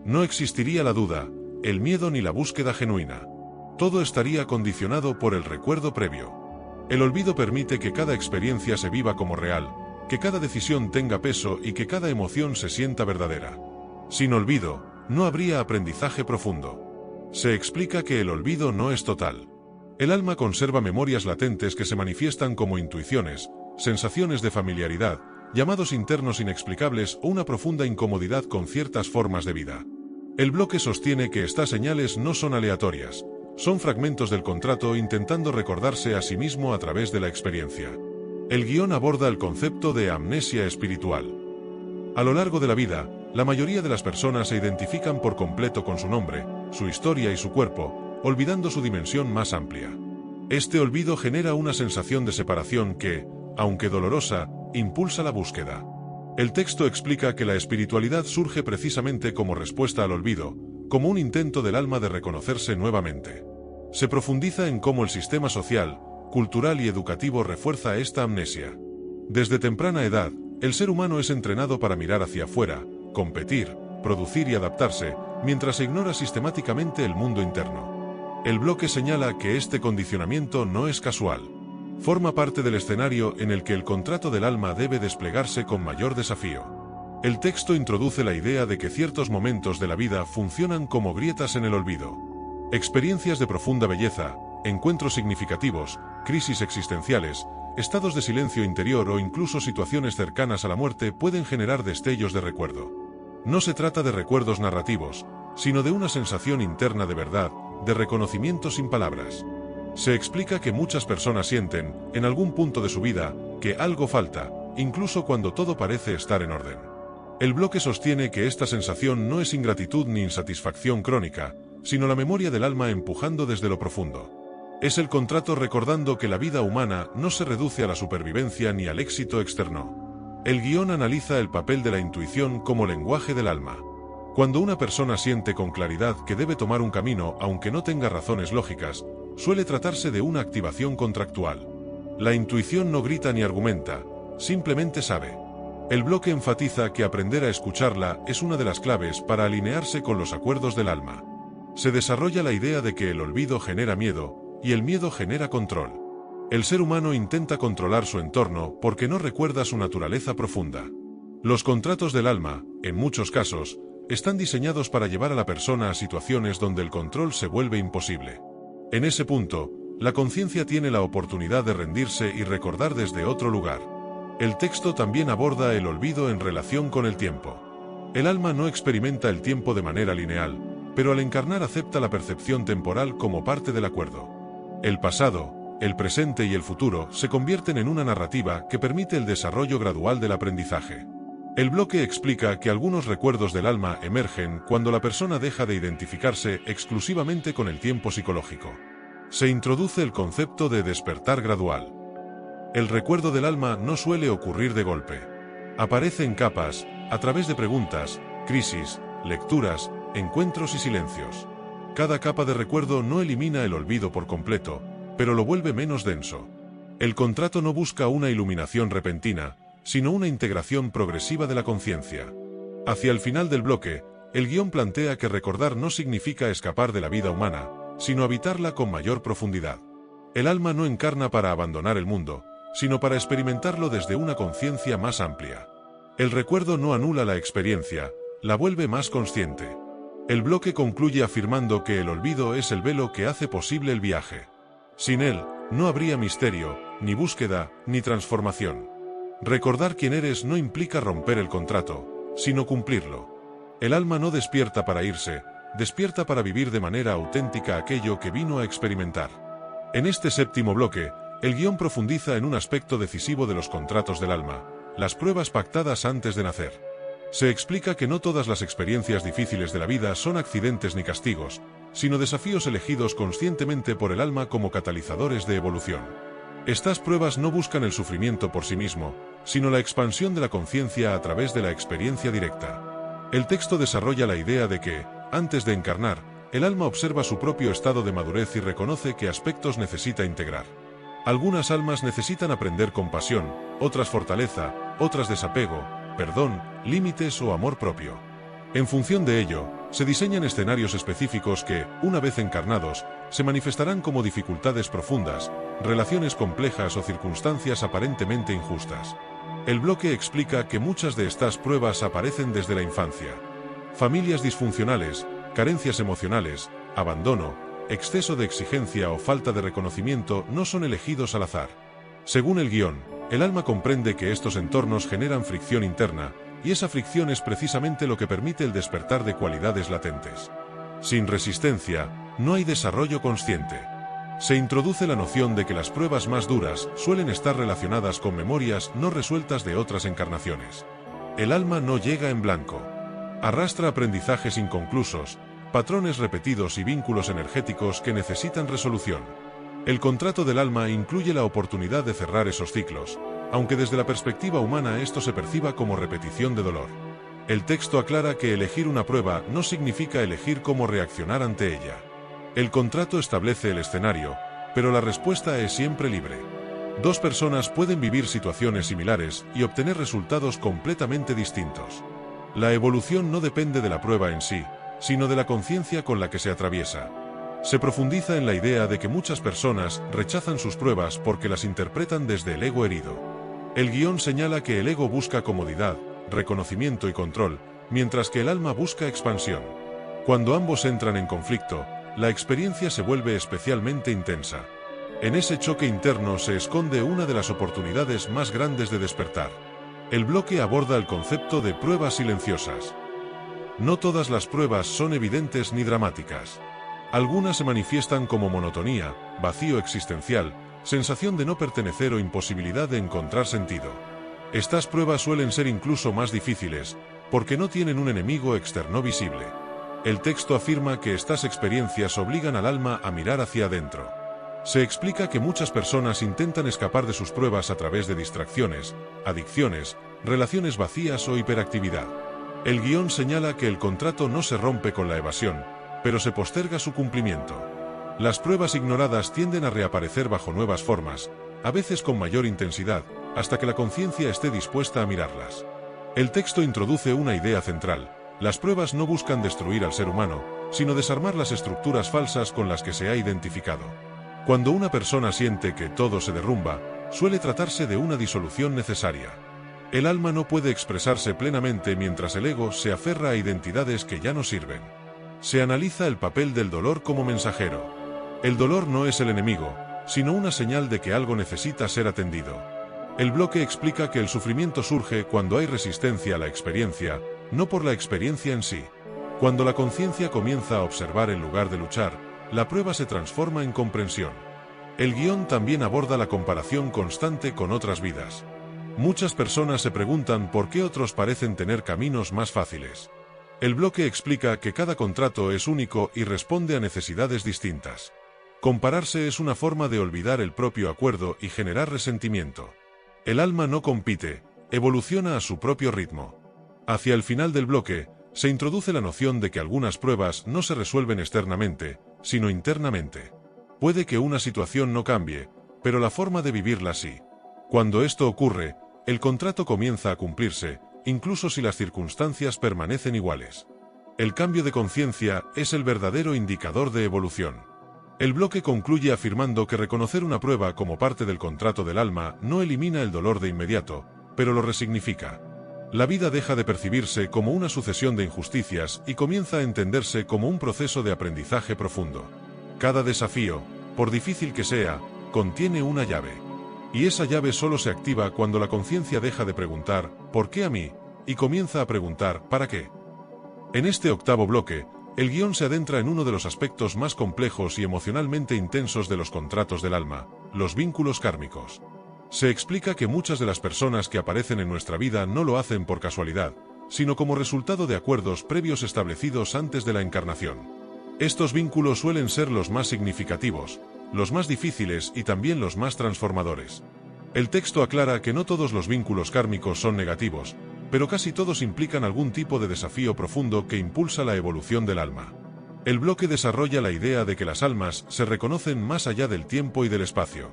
No existiría la duda, el miedo ni la búsqueda genuina. Todo estaría condicionado por el recuerdo previo. El olvido permite que cada experiencia se viva como real, que cada decisión tenga peso y que cada emoción se sienta verdadera. Sin olvido, no habría aprendizaje profundo. Se explica que el olvido no es total. El alma conserva memorias latentes que se manifiestan como intuiciones, sensaciones de familiaridad, llamados internos inexplicables o una profunda incomodidad con ciertas formas de vida. El bloque sostiene que estas señales no son aleatorias, son fragmentos del contrato intentando recordarse a sí mismo a través de la experiencia. El guión aborda el concepto de amnesia espiritual. A lo largo de la vida, la mayoría de las personas se identifican por completo con su nombre, su historia y su cuerpo, olvidando su dimensión más amplia. Este olvido genera una sensación de separación que, aunque dolorosa, impulsa la búsqueda. El texto explica que la espiritualidad surge precisamente como respuesta al olvido, como un intento del alma de reconocerse nuevamente. Se profundiza en cómo el sistema social, cultural y educativo refuerza esta amnesia. Desde temprana edad, el ser humano es entrenado para mirar hacia afuera, competir, producir y adaptarse, mientras se ignora sistemáticamente el mundo interno. El bloque señala que este condicionamiento no es casual. Forma parte del escenario en el que el contrato del alma debe desplegarse con mayor desafío. El texto introduce la idea de que ciertos momentos de la vida funcionan como grietas en el olvido. Experiencias de profunda belleza, encuentros significativos, crisis existenciales, estados de silencio interior o incluso situaciones cercanas a la muerte pueden generar destellos de recuerdo. No se trata de recuerdos narrativos, sino de una sensación interna de verdad, de reconocimiento sin palabras. Se explica que muchas personas sienten, en algún punto de su vida, que algo falta, incluso cuando todo parece estar en orden. El bloque sostiene que esta sensación no es ingratitud ni insatisfacción crónica, sino la memoria del alma empujando desde lo profundo. Es el contrato recordando que la vida humana no se reduce a la supervivencia ni al éxito externo. El guión analiza el papel de la intuición como lenguaje del alma. Cuando una persona siente con claridad que debe tomar un camino aunque no tenga razones lógicas, suele tratarse de una activación contractual. La intuición no grita ni argumenta, simplemente sabe. El bloque enfatiza que aprender a escucharla es una de las claves para alinearse con los acuerdos del alma. Se desarrolla la idea de que el olvido genera miedo, y el miedo genera control. El ser humano intenta controlar su entorno porque no recuerda su naturaleza profunda. Los contratos del alma, en muchos casos, están diseñados para llevar a la persona a situaciones donde el control se vuelve imposible. En ese punto, la conciencia tiene la oportunidad de rendirse y recordar desde otro lugar. El texto también aborda el olvido en relación con el tiempo. El alma no experimenta el tiempo de manera lineal, pero al encarnar acepta la percepción temporal como parte del acuerdo. El pasado, el presente y el futuro se convierten en una narrativa que permite el desarrollo gradual del aprendizaje. El bloque explica que algunos recuerdos del alma emergen cuando la persona deja de identificarse exclusivamente con el tiempo psicológico. Se introduce el concepto de despertar gradual. El recuerdo del alma no suele ocurrir de golpe. Aparece en capas, a través de preguntas, crisis, lecturas, encuentros y silencios. Cada capa de recuerdo no elimina el olvido por completo, pero lo vuelve menos denso. El contrato no busca una iluminación repentina, sino una integración progresiva de la conciencia. Hacia el final del bloque, el guión plantea que recordar no significa escapar de la vida humana, sino habitarla con mayor profundidad. El alma no encarna para abandonar el mundo, sino para experimentarlo desde una conciencia más amplia. El recuerdo no anula la experiencia, la vuelve más consciente. El bloque concluye afirmando que el olvido es el velo que hace posible el viaje. Sin él, no habría misterio, ni búsqueda, ni transformación. Recordar quién eres no implica romper el contrato, sino cumplirlo. El alma no despierta para irse, despierta para vivir de manera auténtica aquello que vino a experimentar. En este séptimo bloque, el guión profundiza en un aspecto decisivo de los contratos del alma, las pruebas pactadas antes de nacer. Se explica que no todas las experiencias difíciles de la vida son accidentes ni castigos, sino desafíos elegidos conscientemente por el alma como catalizadores de evolución. Estas pruebas no buscan el sufrimiento por sí mismo, sino la expansión de la conciencia a través de la experiencia directa. El texto desarrolla la idea de que, antes de encarnar, el alma observa su propio estado de madurez y reconoce qué aspectos necesita integrar. Algunas almas necesitan aprender compasión, otras fortaleza, otras desapego, perdón, límites o amor propio. En función de ello, se diseñan escenarios específicos que, una vez encarnados, se manifestarán como dificultades profundas, relaciones complejas o circunstancias aparentemente injustas. El bloque explica que muchas de estas pruebas aparecen desde la infancia. Familias disfuncionales, carencias emocionales, abandono, exceso de exigencia o falta de reconocimiento no son elegidos al azar. Según el guión, el alma comprende que estos entornos generan fricción interna, y esa fricción es precisamente lo que permite el despertar de cualidades latentes. Sin resistencia, no hay desarrollo consciente. Se introduce la noción de que las pruebas más duras suelen estar relacionadas con memorias no resueltas de otras encarnaciones. El alma no llega en blanco. Arrastra aprendizajes inconclusos, patrones repetidos y vínculos energéticos que necesitan resolución. El contrato del alma incluye la oportunidad de cerrar esos ciclos, aunque desde la perspectiva humana esto se perciba como repetición de dolor. El texto aclara que elegir una prueba no significa elegir cómo reaccionar ante ella. El contrato establece el escenario, pero la respuesta es siempre libre. Dos personas pueden vivir situaciones similares y obtener resultados completamente distintos. La evolución no depende de la prueba en sí, sino de la conciencia con la que se atraviesa. Se profundiza en la idea de que muchas personas rechazan sus pruebas porque las interpretan desde el ego herido. El guión señala que el ego busca comodidad, reconocimiento y control, mientras que el alma busca expansión. Cuando ambos entran en conflicto, la experiencia se vuelve especialmente intensa. En ese choque interno se esconde una de las oportunidades más grandes de despertar. El bloque aborda el concepto de pruebas silenciosas. No todas las pruebas son evidentes ni dramáticas. Algunas se manifiestan como monotonía, vacío existencial, sensación de no pertenecer o imposibilidad de encontrar sentido. Estas pruebas suelen ser incluso más difíciles, porque no tienen un enemigo externo visible. El texto afirma que estas experiencias obligan al alma a mirar hacia adentro. Se explica que muchas personas intentan escapar de sus pruebas a través de distracciones, adicciones, relaciones vacías o hiperactividad. El guión señala que el contrato no se rompe con la evasión, pero se posterga su cumplimiento. Las pruebas ignoradas tienden a reaparecer bajo nuevas formas, a veces con mayor intensidad, hasta que la conciencia esté dispuesta a mirarlas. El texto introduce una idea central. Las pruebas no buscan destruir al ser humano, sino desarmar las estructuras falsas con las que se ha identificado. Cuando una persona siente que todo se derrumba, suele tratarse de una disolución necesaria. El alma no puede expresarse plenamente mientras el ego se aferra a identidades que ya no sirven. Se analiza el papel del dolor como mensajero. El dolor no es el enemigo, sino una señal de que algo necesita ser atendido. El bloque explica que el sufrimiento surge cuando hay resistencia a la experiencia, no por la experiencia en sí. Cuando la conciencia comienza a observar en lugar de luchar, la prueba se transforma en comprensión. El guión también aborda la comparación constante con otras vidas. Muchas personas se preguntan por qué otros parecen tener caminos más fáciles. El bloque explica que cada contrato es único y responde a necesidades distintas. Compararse es una forma de olvidar el propio acuerdo y generar resentimiento. El alma no compite, evoluciona a su propio ritmo. Hacia el final del bloque, se introduce la noción de que algunas pruebas no se resuelven externamente, sino internamente. Puede que una situación no cambie, pero la forma de vivirla sí. Cuando esto ocurre, el contrato comienza a cumplirse, incluso si las circunstancias permanecen iguales. El cambio de conciencia es el verdadero indicador de evolución. El bloque concluye afirmando que reconocer una prueba como parte del contrato del alma no elimina el dolor de inmediato, pero lo resignifica. La vida deja de percibirse como una sucesión de injusticias y comienza a entenderse como un proceso de aprendizaje profundo. Cada desafío, por difícil que sea, contiene una llave. Y esa llave solo se activa cuando la conciencia deja de preguntar ¿por qué a mí? Y comienza a preguntar ¿para qué? En este octavo bloque, el guión se adentra en uno de los aspectos más complejos y emocionalmente intensos de los contratos del alma, los vínculos kármicos. Se explica que muchas de las personas que aparecen en nuestra vida no lo hacen por casualidad, sino como resultado de acuerdos previos establecidos antes de la encarnación. Estos vínculos suelen ser los más significativos, los más difíciles y también los más transformadores. El texto aclara que no todos los vínculos kármicos son negativos, pero casi todos implican algún tipo de desafío profundo que impulsa la evolución del alma. El bloque desarrolla la idea de que las almas se reconocen más allá del tiempo y del espacio.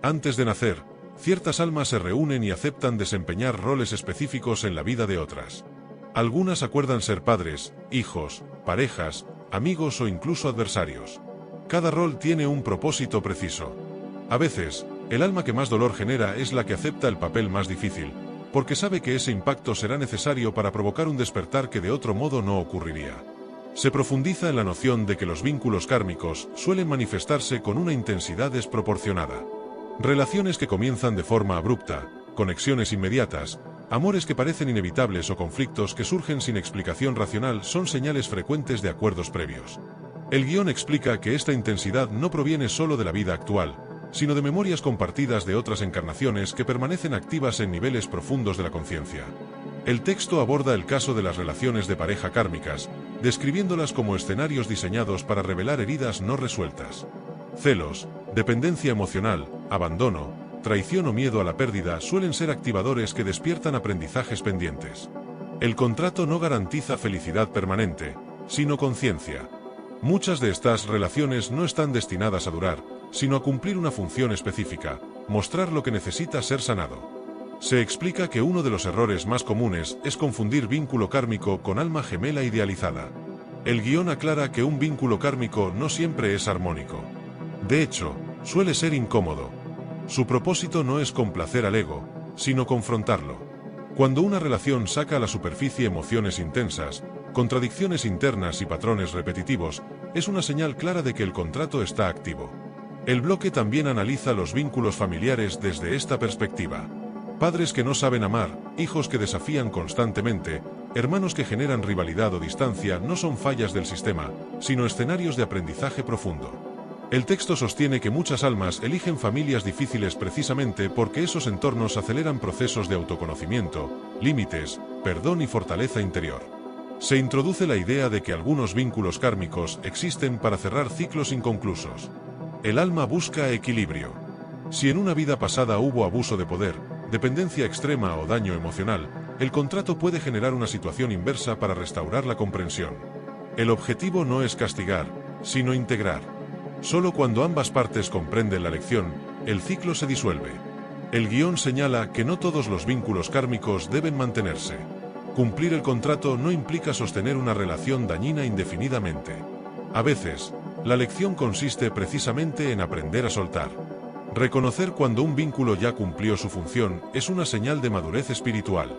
Antes de nacer, ciertas almas se reúnen y aceptan desempeñar roles específicos en la vida de otras. Algunas acuerdan ser padres, hijos, parejas, amigos o incluso adversarios. Cada rol tiene un propósito preciso. A veces, el alma que más dolor genera es la que acepta el papel más difícil, porque sabe que ese impacto será necesario para provocar un despertar que de otro modo no ocurriría. Se profundiza en la noción de que los vínculos kármicos suelen manifestarse con una intensidad desproporcionada. Relaciones que comienzan de forma abrupta, conexiones inmediatas, amores que parecen inevitables o conflictos que surgen sin explicación racional son señales frecuentes de acuerdos previos. El guión explica que esta intensidad no proviene solo de la vida actual, sino de memorias compartidas de otras encarnaciones que permanecen activas en niveles profundos de la conciencia. El texto aborda el caso de las relaciones de pareja kármicas, describiéndolas como escenarios diseñados para revelar heridas no resueltas. Celos, dependencia emocional, abandono, traición o miedo a la pérdida suelen ser activadores que despiertan aprendizajes pendientes. El contrato no garantiza felicidad permanente, sino conciencia. Muchas de estas relaciones no están destinadas a durar, sino a cumplir una función específica, mostrar lo que necesita ser sanado. Se explica que uno de los errores más comunes es confundir vínculo kármico con alma gemela idealizada. El guión aclara que un vínculo kármico no siempre es armónico. De hecho, suele ser incómodo. Su propósito no es complacer al ego, sino confrontarlo. Cuando una relación saca a la superficie emociones intensas, contradicciones internas y patrones repetitivos, es una señal clara de que el contrato está activo. El bloque también analiza los vínculos familiares desde esta perspectiva. Padres que no saben amar, hijos que desafían constantemente, hermanos que generan rivalidad o distancia no son fallas del sistema, sino escenarios de aprendizaje profundo. El texto sostiene que muchas almas eligen familias difíciles precisamente porque esos entornos aceleran procesos de autoconocimiento, límites, perdón y fortaleza interior. Se introduce la idea de que algunos vínculos kármicos existen para cerrar ciclos inconclusos. El alma busca equilibrio. Si en una vida pasada hubo abuso de poder, dependencia extrema o daño emocional, el contrato puede generar una situación inversa para restaurar la comprensión. El objetivo no es castigar, sino integrar. Solo cuando ambas partes comprenden la lección, el ciclo se disuelve. El guión señala que no todos los vínculos kármicos deben mantenerse. Cumplir el contrato no implica sostener una relación dañina indefinidamente. A veces, la lección consiste precisamente en aprender a soltar. Reconocer cuando un vínculo ya cumplió su función es una señal de madurez espiritual.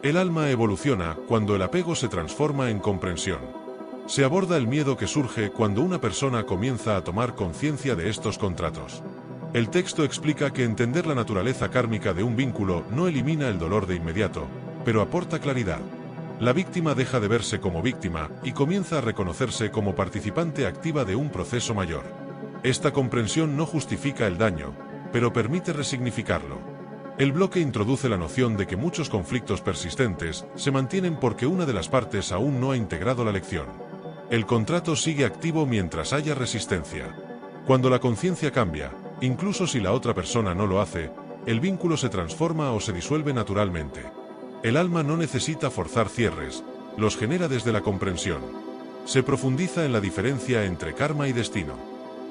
El alma evoluciona cuando el apego se transforma en comprensión. Se aborda el miedo que surge cuando una persona comienza a tomar conciencia de estos contratos. El texto explica que entender la naturaleza kármica de un vínculo no elimina el dolor de inmediato, pero aporta claridad. La víctima deja de verse como víctima y comienza a reconocerse como participante activa de un proceso mayor. Esta comprensión no justifica el daño, pero permite resignificarlo. El bloque introduce la noción de que muchos conflictos persistentes se mantienen porque una de las partes aún no ha integrado la lección. El contrato sigue activo mientras haya resistencia. Cuando la conciencia cambia, incluso si la otra persona no lo hace, el vínculo se transforma o se disuelve naturalmente. El alma no necesita forzar cierres, los genera desde la comprensión. Se profundiza en la diferencia entre karma y destino.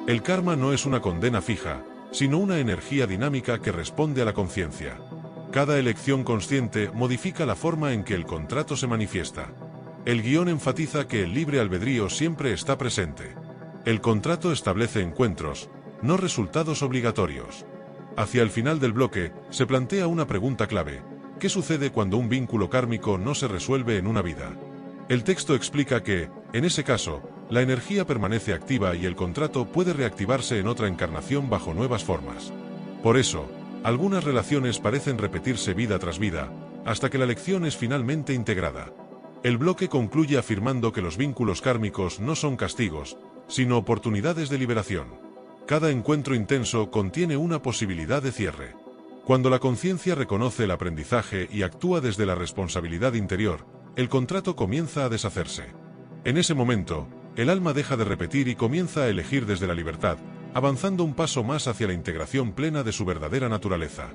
El karma no es una condena fija, sino una energía dinámica que responde a la conciencia. Cada elección consciente modifica la forma en que el contrato se manifiesta. El guión enfatiza que el libre albedrío siempre está presente. El contrato establece encuentros, no resultados obligatorios. Hacia el final del bloque, se plantea una pregunta clave: ¿qué sucede cuando un vínculo kármico no se resuelve en una vida? El texto explica que, en ese caso, la energía permanece activa y el contrato puede reactivarse en otra encarnación bajo nuevas formas. Por eso, algunas relaciones parecen repetirse vida tras vida, hasta que la lección es finalmente integrada. El bloque concluye afirmando que los vínculos kármicos no son castigos, sino oportunidades de liberación. Cada encuentro intenso contiene una posibilidad de cierre. Cuando la conciencia reconoce el aprendizaje y actúa desde la responsabilidad interior, el contrato comienza a deshacerse. En ese momento, el alma deja de repetir y comienza a elegir desde la libertad, avanzando un paso más hacia la integración plena de su verdadera naturaleza.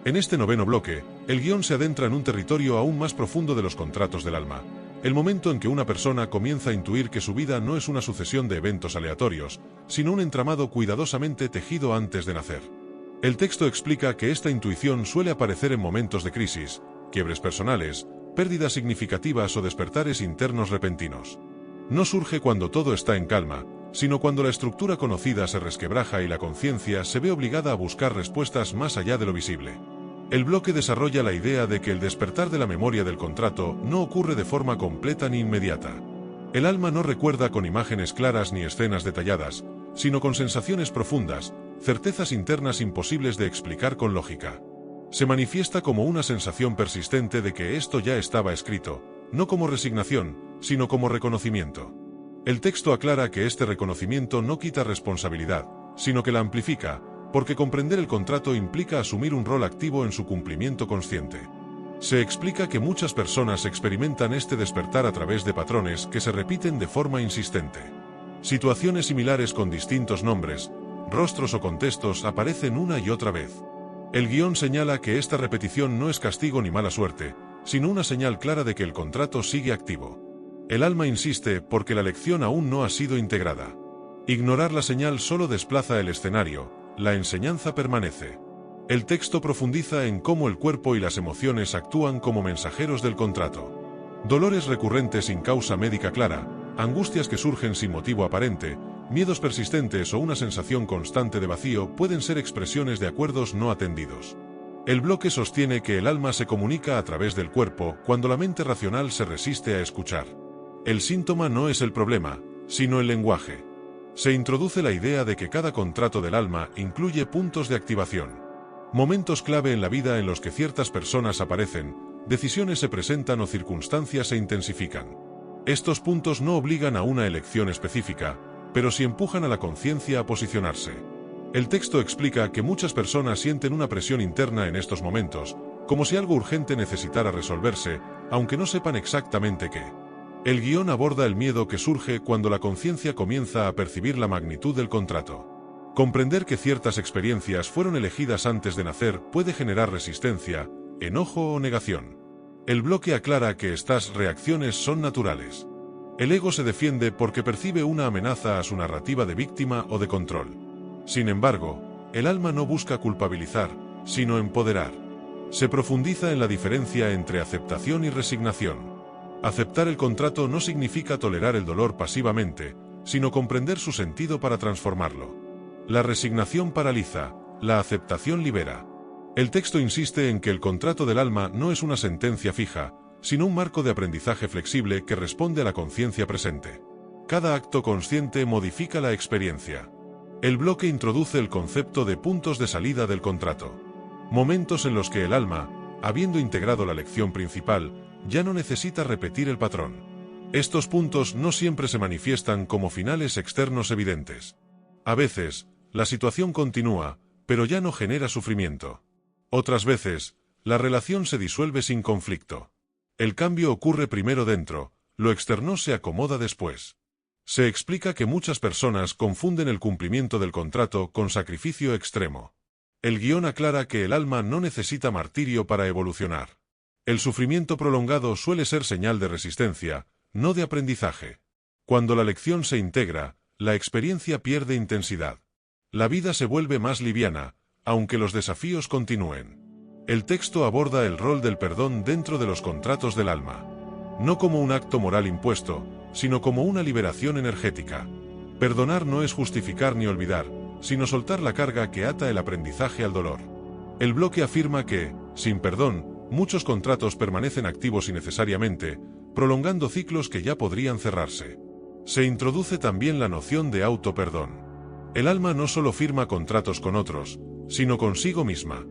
En este noveno bloque, el guión se adentra en un territorio aún más profundo de los contratos del alma, el momento en que una persona comienza a intuir que su vida no es una sucesión de eventos aleatorios, sino un entramado cuidadosamente tejido antes de nacer. El texto explica que esta intuición suele aparecer en momentos de crisis, quiebres personales, pérdidas significativas o despertares internos repentinos. No surge cuando todo está en calma, sino cuando la estructura conocida se resquebraja y la conciencia se ve obligada a buscar respuestas más allá de lo visible. El bloque desarrolla la idea de que el despertar de la memoria del contrato no ocurre de forma completa ni inmediata. El alma no recuerda con imágenes claras ni escenas detalladas, sino con sensaciones profundas, certezas internas imposibles de explicar con lógica. Se manifiesta como una sensación persistente de que esto ya estaba escrito, no como resignación, sino como reconocimiento. El texto aclara que este reconocimiento no quita responsabilidad, sino que la amplifica, porque comprender el contrato implica asumir un rol activo en su cumplimiento consciente. Se explica que muchas personas experimentan este despertar a través de patrones que se repiten de forma insistente. Situaciones similares con distintos nombres, rostros o contextos aparecen una y otra vez. El guión señala que esta repetición no es castigo ni mala suerte, sino una señal clara de que el contrato sigue activo. El alma insiste porque la lección aún no ha sido integrada. Ignorar la señal solo desplaza el escenario, la enseñanza permanece. El texto profundiza en cómo el cuerpo y las emociones actúan como mensajeros del contrato. Dolores recurrentes sin causa médica clara, angustias que surgen sin motivo aparente, miedos persistentes o una sensación constante de vacío pueden ser expresiones de acuerdos no atendidos. El bloque sostiene que el alma se comunica a través del cuerpo cuando la mente racional se resiste a escuchar. El síntoma no es el problema, sino el lenguaje. Se introduce la idea de que cada contrato del alma incluye puntos de activación. Momentos clave en la vida en los que ciertas personas aparecen, decisiones se presentan o circunstancias se intensifican. Estos puntos no obligan a una elección específica, pero sí empujan a la conciencia a posicionarse. El texto explica que muchas personas sienten una presión interna en estos momentos, como si algo urgente necesitara resolverse, aunque no sepan exactamente qué. El guión aborda el miedo que surge cuando la conciencia comienza a percibir la magnitud del contrato. Comprender que ciertas experiencias fueron elegidas antes de nacer puede generar resistencia, enojo o negación. El bloque aclara que estas reacciones son naturales. El ego se defiende porque percibe una amenaza a su narrativa de víctima o de control. Sin embargo, el alma no busca culpabilizar, sino empoderar. Se profundiza en la diferencia entre aceptación y resignación. Aceptar el contrato no significa tolerar el dolor pasivamente, sino comprender su sentido para transformarlo. La resignación paraliza, la aceptación libera. El texto insiste en que el contrato del alma no es una sentencia fija, sino un marco de aprendizaje flexible que responde a la conciencia presente. Cada acto consciente modifica la experiencia. El bloque introduce el concepto de puntos de salida del contrato. Momentos en los que el alma, habiendo integrado la lección principal, ya no necesita repetir el patrón. Estos puntos no siempre se manifiestan como finales externos evidentes. A veces, la situación continúa, pero ya no genera sufrimiento. Otras veces, la relación se disuelve sin conflicto. El cambio ocurre primero dentro, lo externo se acomoda después. Se explica que muchas personas confunden el cumplimiento del contrato con sacrificio extremo. El guión aclara que el alma no necesita martirio para evolucionar. El sufrimiento prolongado suele ser señal de resistencia, no de aprendizaje. Cuando la lección se integra, la experiencia pierde intensidad. La vida se vuelve más liviana, aunque los desafíos continúen. El texto aborda el rol del perdón dentro de los contratos del alma. No como un acto moral impuesto, sino como una liberación energética. Perdonar no es justificar ni olvidar, sino soltar la carga que ata el aprendizaje al dolor. El bloque afirma que, sin perdón, muchos contratos permanecen activos innecesariamente, prolongando ciclos que ya podrían cerrarse. Se introduce también la noción de autoperdón. El alma no solo firma contratos con otros, sino consigo misma.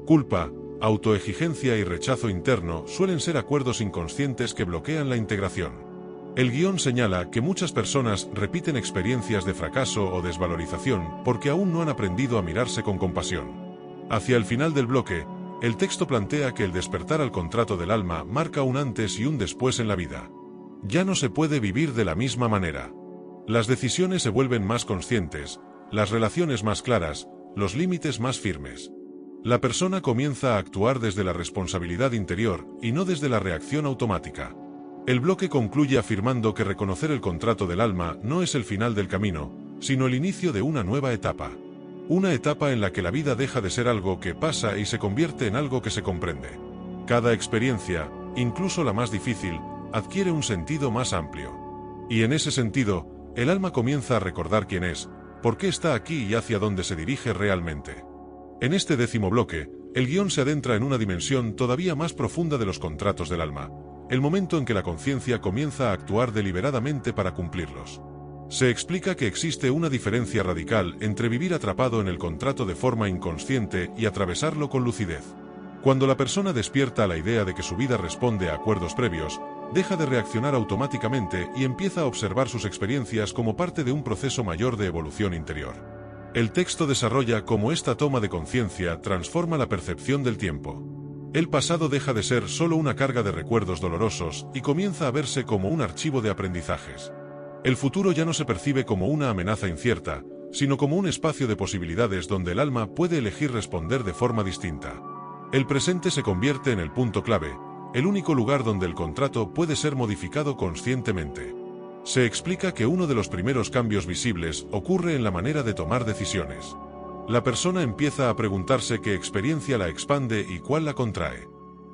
Culpa, autoexigencia y rechazo interno suelen ser acuerdos inconscientes que bloquean la integración. El guión señala que muchas personas repiten experiencias de fracaso o desvalorización porque aún no han aprendido a mirarse con compasión. Hacia el final del bloque, el texto plantea que el despertar al contrato del alma marca un antes y un después en la vida. Ya no se puede vivir de la misma manera. Las decisiones se vuelven más conscientes, las relaciones más claras, los límites más firmes. La persona comienza a actuar desde la responsabilidad interior y no desde la reacción automática. El bloque concluye afirmando que reconocer el contrato del alma no es el final del camino, sino el inicio de una nueva etapa. Una etapa en la que la vida deja de ser algo que pasa y se convierte en algo que se comprende. Cada experiencia, incluso la más difícil, adquiere un sentido más amplio. Y en ese sentido, el alma comienza a recordar quién es, por qué está aquí y hacia dónde se dirige realmente. En este 10º bloque, el guión se adentra en una dimensión todavía más profunda de los contratos del alma, el momento en que la conciencia comienza a actuar deliberadamente para cumplirlos. Se explica que existe una diferencia radical entre vivir atrapado en el contrato de forma inconsciente y atravesarlo con lucidez. Cuando la persona despierta a la idea de que su vida responde a acuerdos previos, deja de reaccionar automáticamente y empieza a observar sus experiencias como parte de un proceso mayor de evolución interior. El texto desarrolla cómo esta toma de conciencia transforma la percepción del tiempo. El pasado deja de ser solo una carga de recuerdos dolorosos y comienza a verse como un archivo de aprendizajes. El futuro ya no se percibe como una amenaza incierta, sino como un espacio de posibilidades donde el alma puede elegir responder de forma distinta. El presente se convierte en el punto clave, el único lugar donde el contrato puede ser modificado conscientemente. Se explica que uno de los primeros cambios visibles ocurre en la manera de tomar decisiones. La persona empieza a preguntarse qué experiencia la expande y cuál la contrae.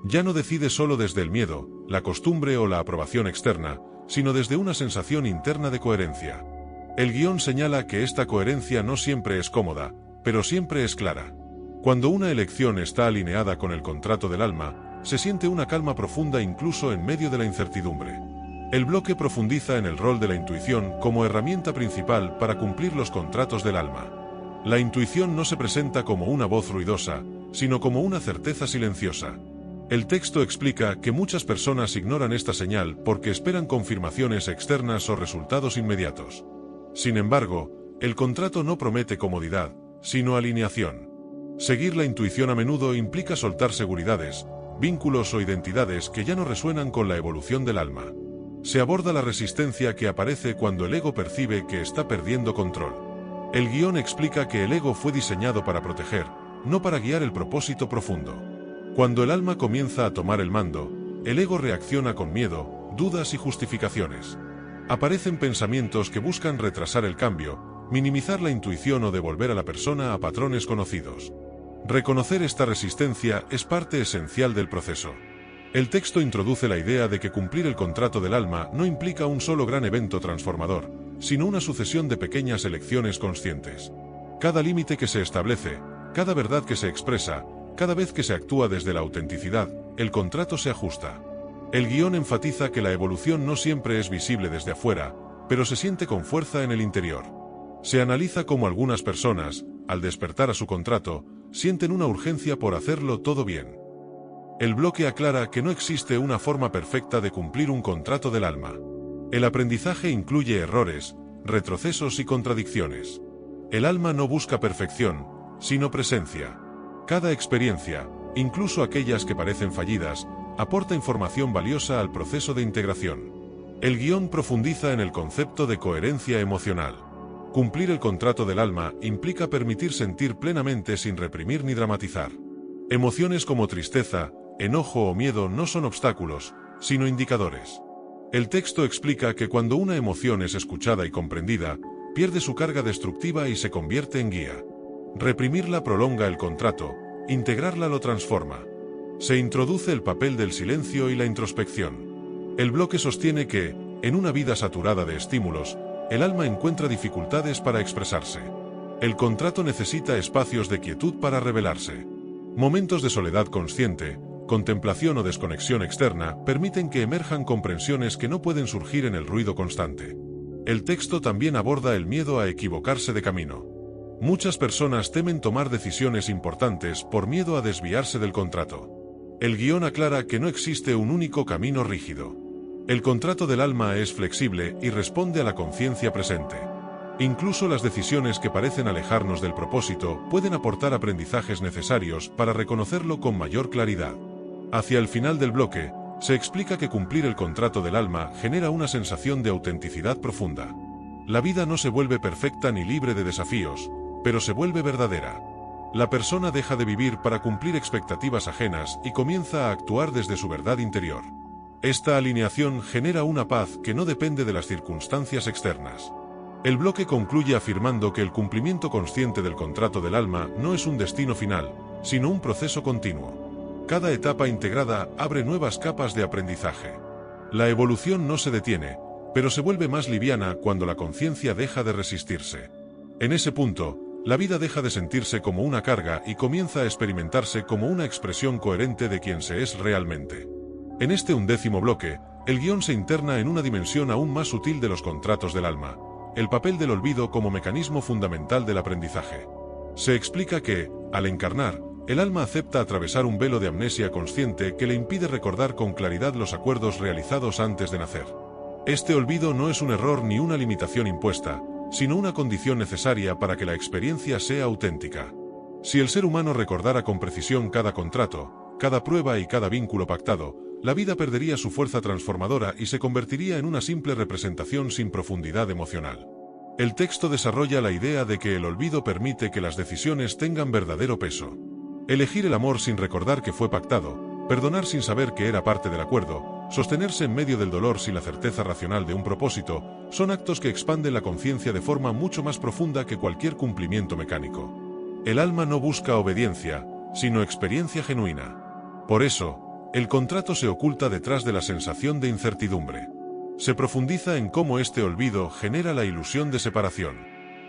Ya no decide solo desde el miedo, la costumbre o la aprobación externa, sino desde una sensación interna de coherencia. El guión señala que esta coherencia no siempre es cómoda, pero siempre es clara. Cuando una elección está alineada con el contrato del alma, se siente una calma profunda incluso en medio de la incertidumbre. El bloque profundiza en el rol de la intuición como herramienta principal para cumplir los contratos del alma. La intuición no se presenta como una voz ruidosa, sino como una certeza silenciosa. El texto explica que muchas personas ignoran esta señal porque esperan confirmaciones externas o resultados inmediatos. Sin embargo, el contrato no promete comodidad, sino alineación. Seguir la intuición a menudo implica soltar seguridades, vínculos o identidades que ya no resuenan con la evolución del alma. Se aborda la resistencia que aparece cuando el ego percibe que está perdiendo control. El guión explica que el ego fue diseñado para proteger, no para guiar el propósito profundo. Cuando el alma comienza a tomar el mando, el ego reacciona con miedo, dudas y justificaciones. Aparecen pensamientos que buscan retrasar el cambio, minimizar la intuición o devolver a la persona a patrones conocidos. Reconocer esta resistencia es parte esencial del proceso. El texto introduce la idea de que cumplir el contrato del alma no implica un solo gran evento transformador, sino una sucesión de pequeñas elecciones conscientes. Cada límite que se establece, cada verdad que se expresa, cada vez que se actúa desde la autenticidad, el contrato se ajusta. El guión enfatiza que la evolución no siempre es visible desde afuera, pero se siente con fuerza en el interior. Se analiza cómo algunas personas, al despertar a su contrato, sienten una urgencia por hacerlo todo bien. El bloque aclara que no existe una forma perfecta de cumplir un contrato del alma. El aprendizaje incluye errores, retrocesos y contradicciones. El alma no busca perfección, sino presencia. Cada experiencia, incluso aquellas que parecen fallidas, aporta información valiosa al proceso de integración. El guión profundiza en el concepto de coherencia emocional. Cumplir el contrato del alma implica permitir sentir plenamente sin reprimir ni dramatizar. Emociones como tristeza, enojo o miedo no son obstáculos, sino indicadores. El texto explica que cuando una emoción es escuchada y comprendida, pierde su carga destructiva y se convierte en guía. Reprimirla prolonga el contrato, integrarla lo transforma. Se introduce el papel del silencio y la introspección. El bloque sostiene que, en una vida saturada de estímulos, el alma encuentra dificultades para expresarse. El contrato necesita espacios de quietud para revelarse. Momentos de soledad consciente, contemplación o desconexión externa permiten que emerjan comprensiones que no pueden surgir en el ruido constante. El texto también aborda el miedo a equivocarse de camino. Muchas personas temen tomar decisiones importantes por miedo a desviarse del contrato. El guión aclara que no existe un único camino rígido. El contrato del alma es flexible y responde a la conciencia presente. Incluso las decisiones que parecen alejarnos del propósito pueden aportar aprendizajes necesarios para reconocerlo con mayor claridad. Hacia el final del bloque, se explica que cumplir el contrato del alma genera una sensación de autenticidad profunda. La vida no se vuelve perfecta ni libre de desafíos, pero se vuelve verdadera. La persona deja de vivir para cumplir expectativas ajenas y comienza a actuar desde su verdad interior. Esta alineación genera una paz que no depende de las circunstancias externas. El bloque concluye afirmando que el cumplimiento consciente del contrato del alma no es un destino final, sino un proceso continuo. Cada etapa integrada abre nuevas capas de aprendizaje. La evolución no se detiene, pero se vuelve más liviana cuando la conciencia deja de resistirse. En ese punto, la vida deja de sentirse como una carga y comienza a experimentarse como una expresión coherente de quien se es realmente. En este 11º bloque, el guión se interna en una dimensión aún más sutil de los contratos del alma, el papel del olvido como mecanismo fundamental del aprendizaje. Se explica que, al encarnar, el alma acepta atravesar un velo de amnesia consciente que le impide recordar con claridad los acuerdos realizados antes de nacer. Este olvido no es un error ni una limitación impuesta, sino una condición necesaria para que la experiencia sea auténtica. Si el ser humano recordara con precisión cada contrato, cada prueba y cada vínculo pactado, la vida perdería su fuerza transformadora y se convertiría en una simple representación sin profundidad emocional. El texto desarrolla la idea de que el olvido permite que las decisiones tengan verdadero peso. Elegir el amor sin recordar que fue pactado, perdonar sin saber que era parte del acuerdo, sostenerse en medio del dolor sin la certeza racional de un propósito, son actos que expanden la conciencia de forma mucho más profunda que cualquier cumplimiento mecánico. El alma no busca obediencia, sino experiencia genuina. Por eso, el contrato se oculta detrás de la sensación de incertidumbre. Se profundiza en cómo este olvido genera la ilusión de separación.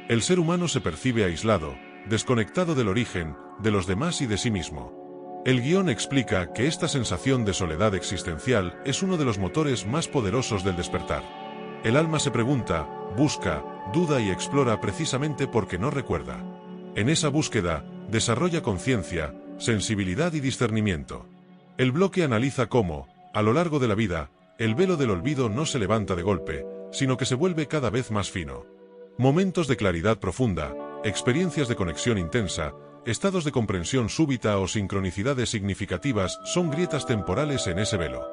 El ser humano se percibe aislado, desconectado del origen, de los demás y de sí mismo. El guión explica que esta sensación de soledad existencial es uno de los motores más poderosos del despertar. El alma se pregunta, busca, duda y explora precisamente porque no recuerda. En esa búsqueda, desarrolla conciencia, sensibilidad y discernimiento. El bloque analiza cómo, a lo largo de la vida, el velo del olvido no se levanta de golpe, sino que se vuelve cada vez más fino. Momentos de claridad profunda, experiencias de conexión intensa, estados de comprensión súbita o sincronicidades significativas son grietas temporales en ese velo.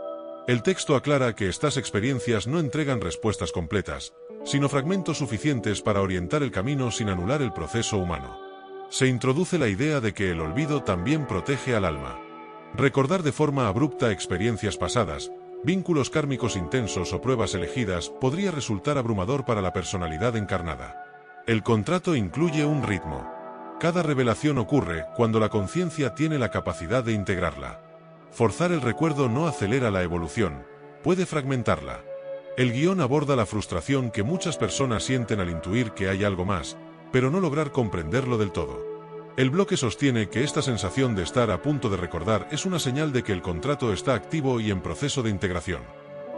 El texto aclara que estas experiencias no entregan respuestas completas, sino fragmentos suficientes para orientar el camino sin anular el proceso humano. Se introduce la idea de que el olvido también protege al alma. Recordar de forma abrupta experiencias pasadas, vínculos kármicos intensos o pruebas elegidas podría resultar abrumador para la personalidad encarnada. El contrato incluye un ritmo. Cada revelación ocurre cuando la conciencia tiene la capacidad de integrarla. Forzar el recuerdo no acelera la evolución, puede fragmentarla. El guión aborda la frustración que muchas personas sienten al intuir que hay algo más, pero no lograr comprenderlo del todo. El bloque sostiene que esta sensación de estar a punto de recordar es una señal de que el contrato está activo y en proceso de integración.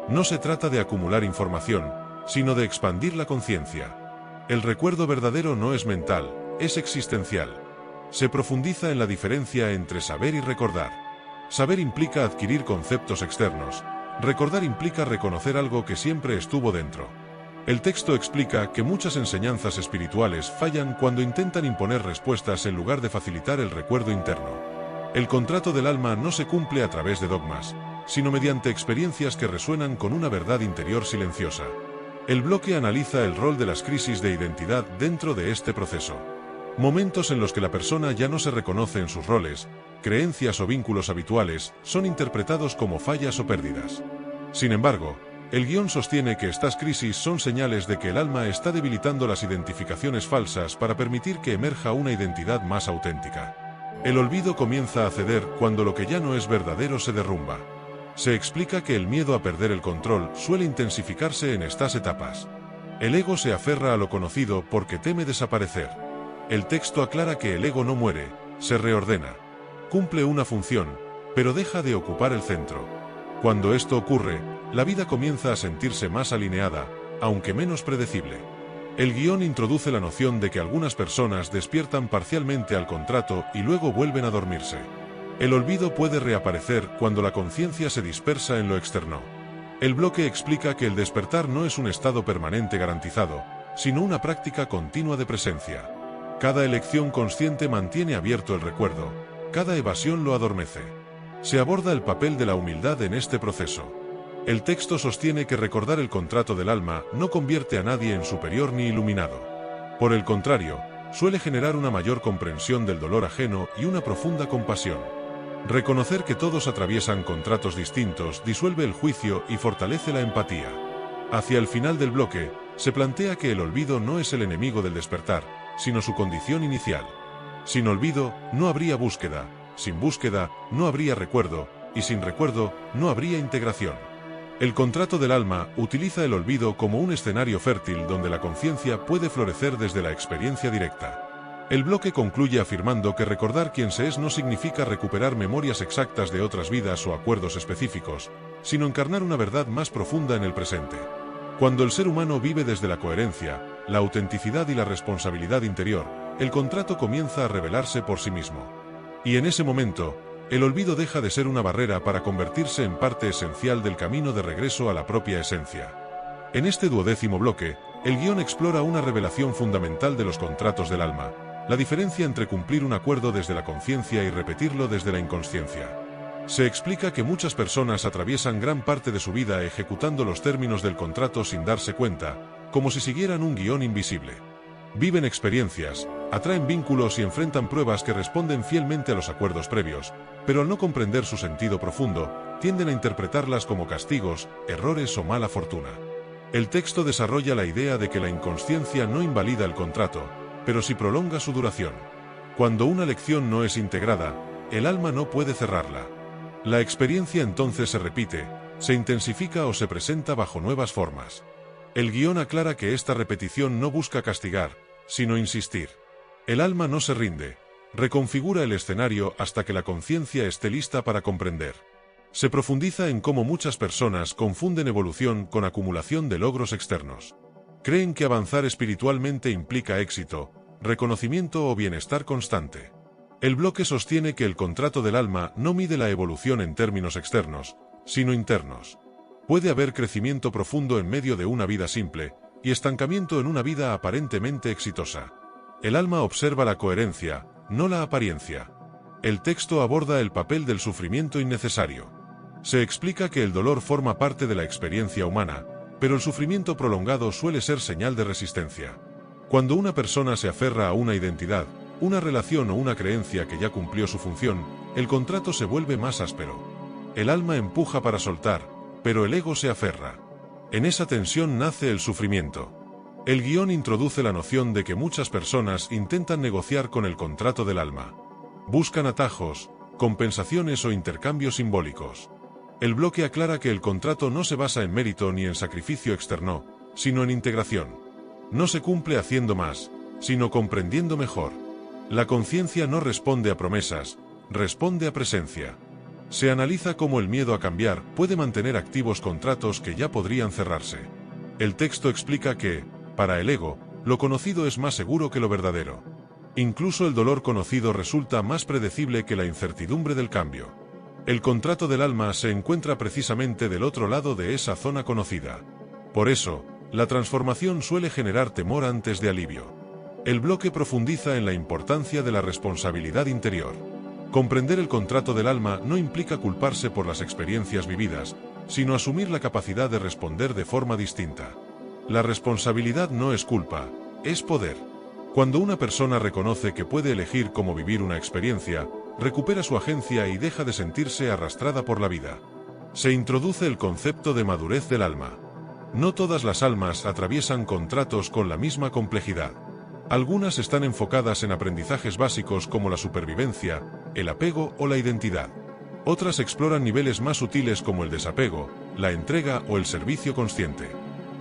No se trata de acumular información, sino de expandir la conciencia. El recuerdo verdadero no es mental, es existencial. Se profundiza en la diferencia entre saber y recordar. Saber implica adquirir conceptos externos. Recordar implica reconocer algo que siempre estuvo dentro. El texto explica que muchas enseñanzas espirituales fallan cuando intentan imponer respuestas en lugar de facilitar el recuerdo interno. El contrato del alma no se cumple a través de dogmas, sino mediante experiencias que resuenan con una verdad interior silenciosa. El bloque analiza el rol de las crisis de identidad dentro de este proceso. Momentos en los que la persona ya no se reconoce en sus roles, creencias o vínculos habituales son interpretados como fallas o pérdidas. Sin embargo, el guión sostiene que estas crisis son señales de que el alma está debilitando las identificaciones falsas para permitir que emerja una identidad más auténtica. El olvido comienza a ceder cuando lo que ya no es verdadero se derrumba. Se explica que el miedo a perder el control suele intensificarse en estas etapas. El ego se aferra a lo conocido porque teme desaparecer. El texto aclara que el ego no muere, se reordena. Cumple una función, pero deja de ocupar el centro. Cuando esto ocurre, la vida comienza a sentirse más alineada, aunque menos predecible. El guión introduce la noción de que algunas personas despiertan parcialmente al contrato y luego vuelven a dormirse. El olvido puede reaparecer cuando la conciencia se dispersa en lo externo. El bloque explica que el despertar no es un estado permanente garantizado, sino una práctica continua de presencia. Cada elección consciente mantiene abierto el recuerdo, cada evasión lo adormece. Se aborda el papel de la humildad en este proceso. El texto sostiene que recordar el contrato del alma no convierte a nadie en superior ni iluminado. Por el contrario, suele generar una mayor comprensión del dolor ajeno y una profunda compasión. Reconocer que todos atraviesan contratos distintos disuelve el juicio y fortalece la empatía. Hacia el final del bloque, se plantea que el olvido no es el enemigo del despertar, sino su condición inicial. Sin olvido, no habría búsqueda, sin búsqueda, no habría recuerdo, y sin recuerdo, no habría integración. El contrato del alma utiliza el olvido como un escenario fértil donde la conciencia puede florecer desde la experiencia directa. El bloque concluye afirmando que recordar quién se es no significa recuperar memorias exactas de otras vidas o acuerdos específicos, sino encarnar una verdad más profunda en el presente. Cuando el ser humano vive desde la coherencia, la autenticidad y la responsabilidad interior, el contrato comienza a revelarse por sí mismo. Y en ese momento, el olvido deja de ser una barrera para convertirse en parte esencial del camino de regreso a la propia esencia. En este 12º bloque, el guión explora una revelación fundamental de los contratos del alma, la diferencia entre cumplir un acuerdo desde la conciencia y repetirlo desde la inconsciencia. Se explica que muchas personas atraviesan gran parte de su vida ejecutando los términos del contrato sin darse cuenta, como si siguieran un guión invisible. Viven experiencias, atraen vínculos y enfrentan pruebas que responden fielmente a los acuerdos previos, pero al no comprender su sentido profundo, tienden a interpretarlas como castigos, errores o mala fortuna. El texto desarrolla la idea de que la inconsciencia no invalida el contrato, pero sí prolonga su duración. Cuando una lección no es integrada, el alma no puede cerrarla. La experiencia entonces se repite, se intensifica o se presenta bajo nuevas formas. El guión aclara que esta repetición no busca castigar, sino insistir. El alma no se rinde, reconfigura el escenario hasta que la conciencia esté lista para comprender. Se profundiza en cómo muchas personas confunden evolución con acumulación de logros externos. Creen que avanzar espiritualmente implica éxito, reconocimiento o bienestar constante. El bloque sostiene que el contrato del alma no mide la evolución en términos externos, sino internos. Puede haber crecimiento profundo en medio de una vida simple, y estancamiento en una vida aparentemente exitosa. El alma observa la coherencia, no la apariencia. El texto aborda el papel del sufrimiento innecesario. Se explica que el dolor forma parte de la experiencia humana, pero el sufrimiento prolongado suele ser señal de resistencia. Cuando una persona se aferra a una identidad, una relación o una creencia que ya cumplió su función, el contrato se vuelve más áspero. El alma empuja para soltar, pero el ego se aferra. En esa tensión nace el sufrimiento. El guión introduce la noción de que muchas personas intentan negociar con el contrato del alma. Buscan atajos, compensaciones o intercambios simbólicos. El bloque aclara que el contrato no se basa en mérito ni en sacrificio externo, sino en integración. No se cumple haciendo más, sino comprendiendo mejor. La conciencia no responde a promesas, responde a presencia. Se analiza cómo el miedo a cambiar puede mantener activos contratos que ya podrían cerrarse. El texto explica que, para el ego, lo conocido es más seguro que lo verdadero. Incluso el dolor conocido resulta más predecible que la incertidumbre del cambio. El contrato del alma se encuentra precisamente del otro lado de esa zona conocida. Por eso, la transformación suele generar temor antes de alivio. El bloque profundiza en la importancia de la responsabilidad interior. Comprender el contrato del alma no implica culparse por las experiencias vividas, sino asumir la capacidad de responder de forma distinta. La responsabilidad no es culpa, es poder. Cuando una persona reconoce que puede elegir cómo vivir una experiencia, recupera su agencia y deja de sentirse arrastrada por la vida. Se introduce el concepto de madurez del alma. No todas las almas atraviesan contratos con la misma complejidad. Algunas están enfocadas en aprendizajes básicos como la supervivencia, el apego o la identidad. Otras exploran niveles más sutiles como el desapego, la entrega o el servicio consciente.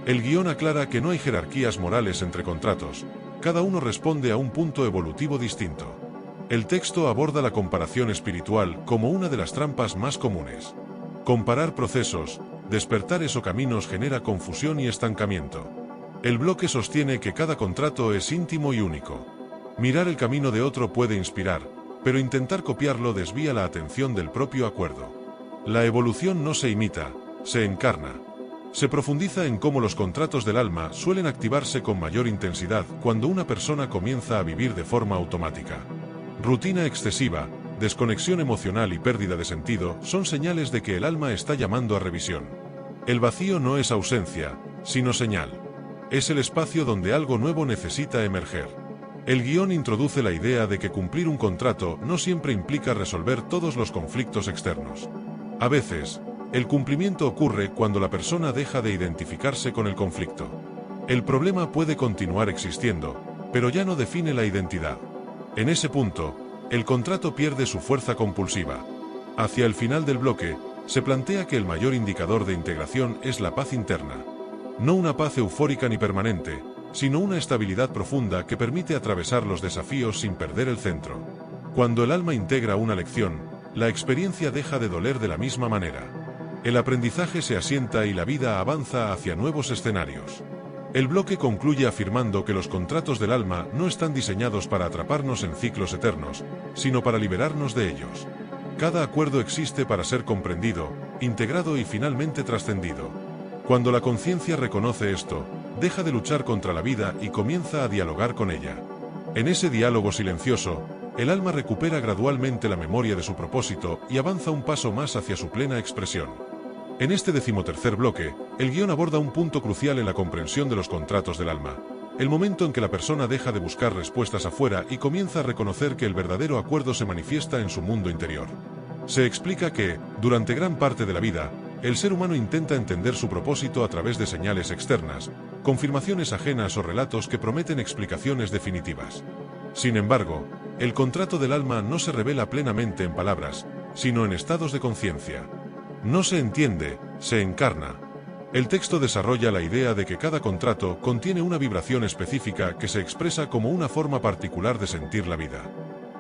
El guión aclara que no hay jerarquías morales entre contratos, cada uno responde a un punto evolutivo distinto. El texto aborda la comparación espiritual como una de las trampas más comunes. Comparar procesos, despertares o caminos genera confusión y estancamiento. El bloque sostiene que cada contrato es íntimo y único. Mirar el camino de otro puede inspirar, pero intentar copiarlo desvía la atención del propio acuerdo. La evolución no se imita, se encarna. Se profundiza en cómo los contratos del alma suelen activarse con mayor intensidad cuando una persona comienza a vivir de forma automática. Rutina excesiva, desconexión emocional y pérdida de sentido son señales de que el alma está llamando a revisión. El vacío no es ausencia, sino señal. Es el espacio donde algo nuevo necesita emerger. El guión introduce la idea de que cumplir un contrato no siempre implica resolver todos los conflictos externos. A veces, el cumplimiento ocurre cuando la persona deja de identificarse con el conflicto. El problema puede continuar existiendo, pero ya no define la identidad. En ese punto, el contrato pierde su fuerza compulsiva. Hacia el final del bloque, se plantea que el mayor indicador de integración es la paz interna. No una paz eufórica ni permanente, sino una estabilidad profunda que permite atravesar los desafíos sin perder el centro. Cuando el alma integra una lección, la experiencia deja de doler de la misma manera. El aprendizaje se asienta y la vida avanza hacia nuevos escenarios. El bloque concluye afirmando que los contratos del alma no están diseñados para atraparnos en ciclos eternos, sino para liberarnos de ellos. Cada acuerdo existe para ser comprendido, integrado y finalmente trascendido. Cuando la conciencia reconoce esto, deja de luchar contra la vida y comienza a dialogar con ella. En ese diálogo silencioso, el alma recupera gradualmente la memoria de su propósito y avanza un paso más hacia su plena expresión. En este 13º bloque, el guión aborda un punto crucial en la comprensión de los contratos del alma. El momento en que la persona deja de buscar respuestas afuera y comienza a reconocer que el verdadero acuerdo se manifiesta en su mundo interior. Se explica que, durante gran parte de la vida, el ser humano intenta entender su propósito a través de señales externas, confirmaciones ajenas o relatos que prometen explicaciones definitivas. Sin embargo, el contrato del alma no se revela plenamente en palabras, sino en estados de conciencia. No se entiende, se encarna. El texto desarrolla la idea de que cada contrato contiene una vibración específica que se expresa como una forma particular de sentir la vida.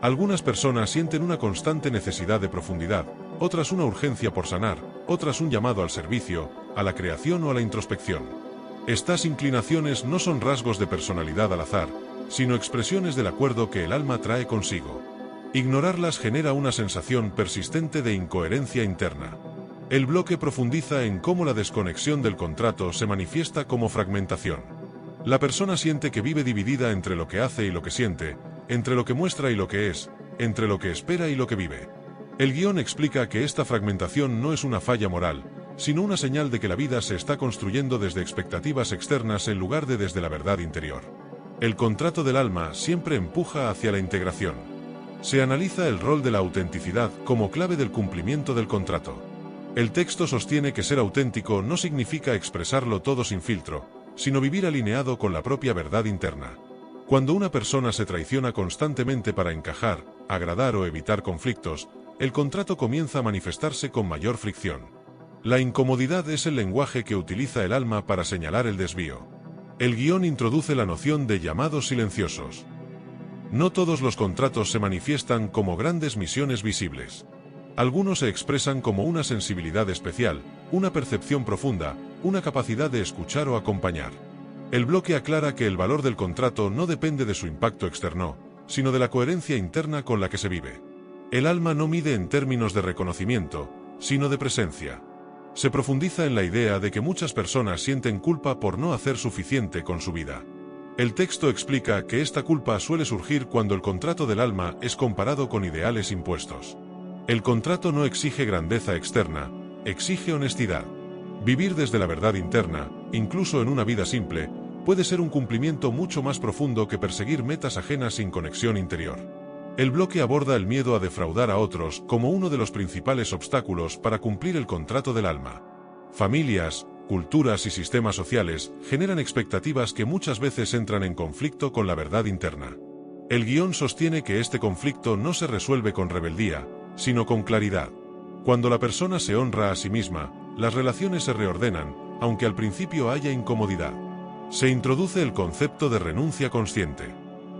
Algunas personas sienten una constante necesidad de profundidad, otras una urgencia por sanar, otras un llamado al servicio, a la creación o a la introspección. Estas inclinaciones no son rasgos de personalidad al azar, sino expresiones del acuerdo que el alma trae consigo. Ignorarlas genera una sensación persistente de incoherencia interna. El bloque profundiza en cómo la desconexión del contrato se manifiesta como fragmentación. La persona siente que vive dividida entre lo que hace y lo que siente, entre lo que muestra y lo que es, entre lo que espera y lo que vive. El guión explica que esta fragmentación no es una falla moral, sino una señal de que la vida se está construyendo desde expectativas externas en lugar de desde la verdad interior. El contrato del alma siempre empuja hacia la integración. Se analiza el rol de la autenticidad como clave del cumplimiento del contrato. El texto sostiene que ser auténtico no significa expresarlo todo sin filtro, sino vivir alineado con la propia verdad interna. Cuando una persona se traiciona constantemente para encajar, agradar o evitar conflictos, el contrato comienza a manifestarse con mayor fricción. La incomodidad es el lenguaje que utiliza el alma para señalar el desvío. El guión introduce la noción de llamados silenciosos. No todos los contratos se manifiestan como grandes misiones visibles. Algunos se expresan como una sensibilidad especial, una percepción profunda, una capacidad de escuchar o acompañar. El bloque aclara que el valor del contrato no depende de su impacto externo, sino de la coherencia interna con la que se vive. El alma no mide en términos de reconocimiento, sino de presencia. Se profundiza en la idea de que muchas personas sienten culpa por no hacer suficiente con su vida. El texto explica que esta culpa suele surgir cuando el contrato del alma es comparado con ideales impuestos. El contrato no exige grandeza externa, exige honestidad. Vivir desde la verdad interna, incluso en una vida simple, puede ser un cumplimiento mucho más profundo que perseguir metas ajenas sin conexión interior. El bloque aborda el miedo a defraudar a otros como uno de los principales obstáculos para cumplir el contrato del alma. Familias, culturas y sistemas sociales generan expectativas que muchas veces entran en conflicto con la verdad interna. El guión sostiene que este conflicto no se resuelve con rebeldía, sino con claridad. Cuando la persona se honra a sí misma, las relaciones se reordenan, aunque al principio haya incomodidad. Se introduce el concepto de renuncia consciente.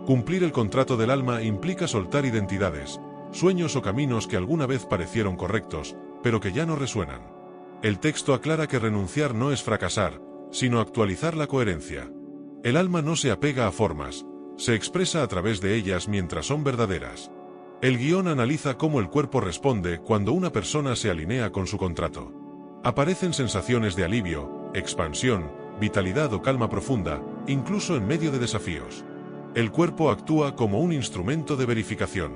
Cumplir el contrato del alma implica soltar identidades, sueños o caminos que alguna vez parecieron correctos, pero que ya no resuenan. El texto aclara que renunciar no es fracasar, sino actualizar la coherencia. El alma no se apega a formas, se expresa a través de ellas mientras son verdaderas. El guión analiza cómo el cuerpo responde cuando una persona se alinea con su contrato. Aparecen sensaciones de alivio, expansión, vitalidad o calma profunda, incluso en medio de desafíos. El cuerpo actúa como un instrumento de verificación.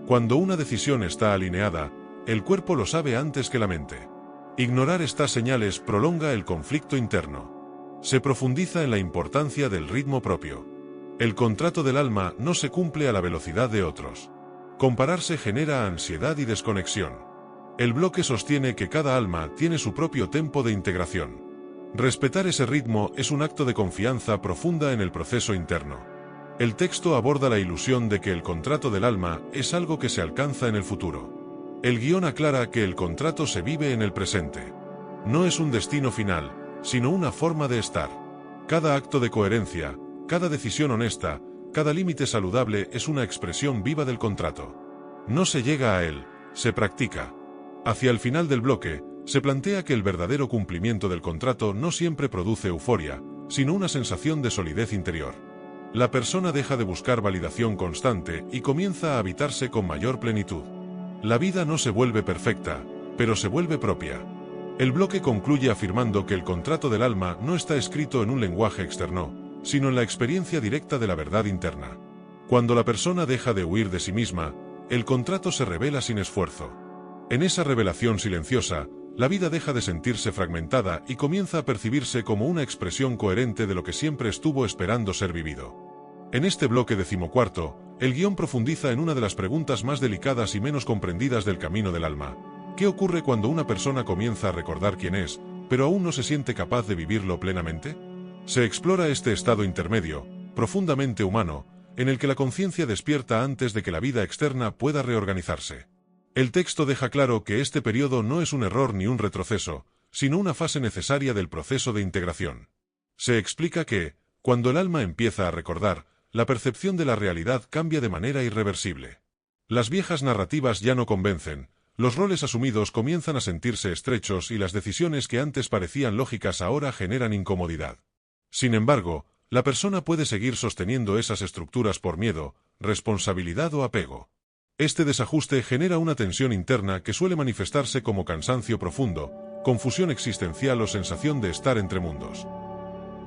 Cuando una decisión está alineada, el cuerpo lo sabe antes que la mente. Ignorar estas señales prolonga el conflicto interno. Se profundiza en la importancia del ritmo propio. El contrato del alma no se cumple a la velocidad de otros. Compararse genera ansiedad y desconexión. El bloque sostiene que cada alma tiene su propio tempo de integración. Respetar ese ritmo es un acto de confianza profunda en el proceso interno. El texto aborda la ilusión de que el contrato del alma es algo que se alcanza en el futuro. El guión aclara que el contrato se vive en el presente. No es un destino final, sino una forma de estar. Cada acto de coherencia, cada decisión honesta, cada límite saludable es una expresión viva del contrato. No se llega a él, se practica. Hacia el final del bloque, se plantea que el verdadero cumplimiento del contrato no siempre produce euforia, sino una sensación de solidez interior. La persona deja de buscar validación constante y comienza a habitarse con mayor plenitud. La vida no se vuelve perfecta, pero se vuelve propia. El bloque concluye afirmando que el contrato del alma no está escrito en un lenguaje externo, sino en la experiencia directa de la verdad interna. Cuando la persona deja de huir de sí misma, el contrato se revela sin esfuerzo. En esa revelación silenciosa, la vida deja de sentirse fragmentada y comienza a percibirse como una expresión coherente de lo que siempre estuvo esperando ser vivido. En este bloque 14, el guión profundiza en una de las preguntas más delicadas y menos comprendidas del camino del alma. ¿Qué ocurre cuando una persona comienza a recordar quién es, pero aún no se siente capaz de vivirlo plenamente? Se explora este estado intermedio, profundamente humano, en el que la conciencia despierta antes de que la vida externa pueda reorganizarse. El texto deja claro que este periodo no es un error ni un retroceso, sino una fase necesaria del proceso de integración. Se explica que, cuando el alma empieza a recordar, la percepción de la realidad cambia de manera irreversible. Las viejas narrativas ya no convencen, los roles asumidos comienzan a sentirse estrechos y las decisiones que antes parecían lógicas ahora generan incomodidad. Sin embargo, la persona puede seguir sosteniendo esas estructuras por miedo, responsabilidad o apego. Este desajuste genera una tensión interna que suele manifestarse como cansancio profundo, confusión existencial o sensación de estar entre mundos.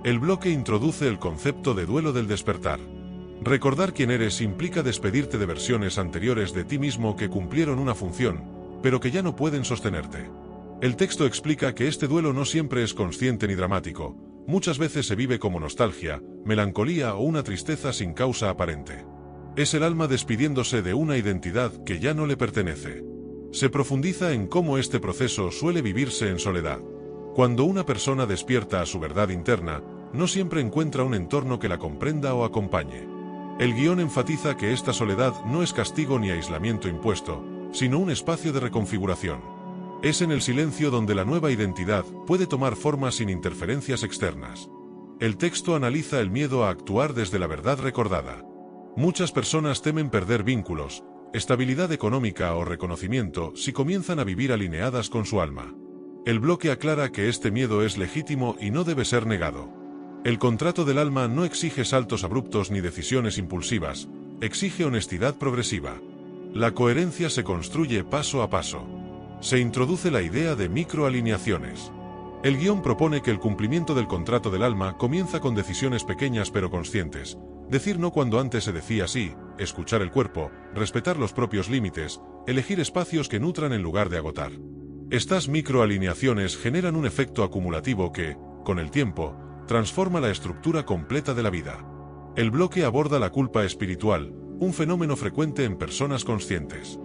El bloque introduce el concepto de duelo del despertar. Recordar quién eres implica despedirte de versiones anteriores de ti mismo que cumplieron una función, pero que ya no pueden sostenerte. El texto explica que este duelo no siempre es consciente ni dramático. Muchas veces se vive como nostalgia, melancolía o una tristeza sin causa aparente. Es el alma despidiéndose de una identidad que ya no le pertenece. Se profundiza en cómo este proceso suele vivirse en soledad. Cuando una persona despierta a su verdad interna, no siempre encuentra un entorno que la comprenda o acompañe. El guión enfatiza que esta soledad no es castigo ni aislamiento impuesto, sino un espacio de reconfiguración. Es en el silencio donde la nueva identidad puede tomar forma sin interferencias externas. El texto analiza el miedo a actuar desde la verdad recordada. Muchas personas temen perder vínculos, estabilidad económica o reconocimiento si comienzan a vivir alineadas con su alma. El bloque aclara que este miedo es legítimo y no debe ser negado. El contrato del alma no exige saltos abruptos ni decisiones impulsivas, exige honestidad progresiva. La coherencia se construye paso a paso. Se introduce la idea de microalineaciones. El guión propone que el cumplimiento del contrato del alma comienza con decisiones pequeñas pero conscientes. Decir no cuando antes se decía sí, escuchar el cuerpo, respetar los propios límites, elegir espacios que nutran en lugar de agotar. Estas microalineaciones generan un efecto acumulativo que, con el tiempo, transforma la estructura completa de la vida. El bloque aborda la culpa espiritual, un fenómeno frecuente en personas conscientes.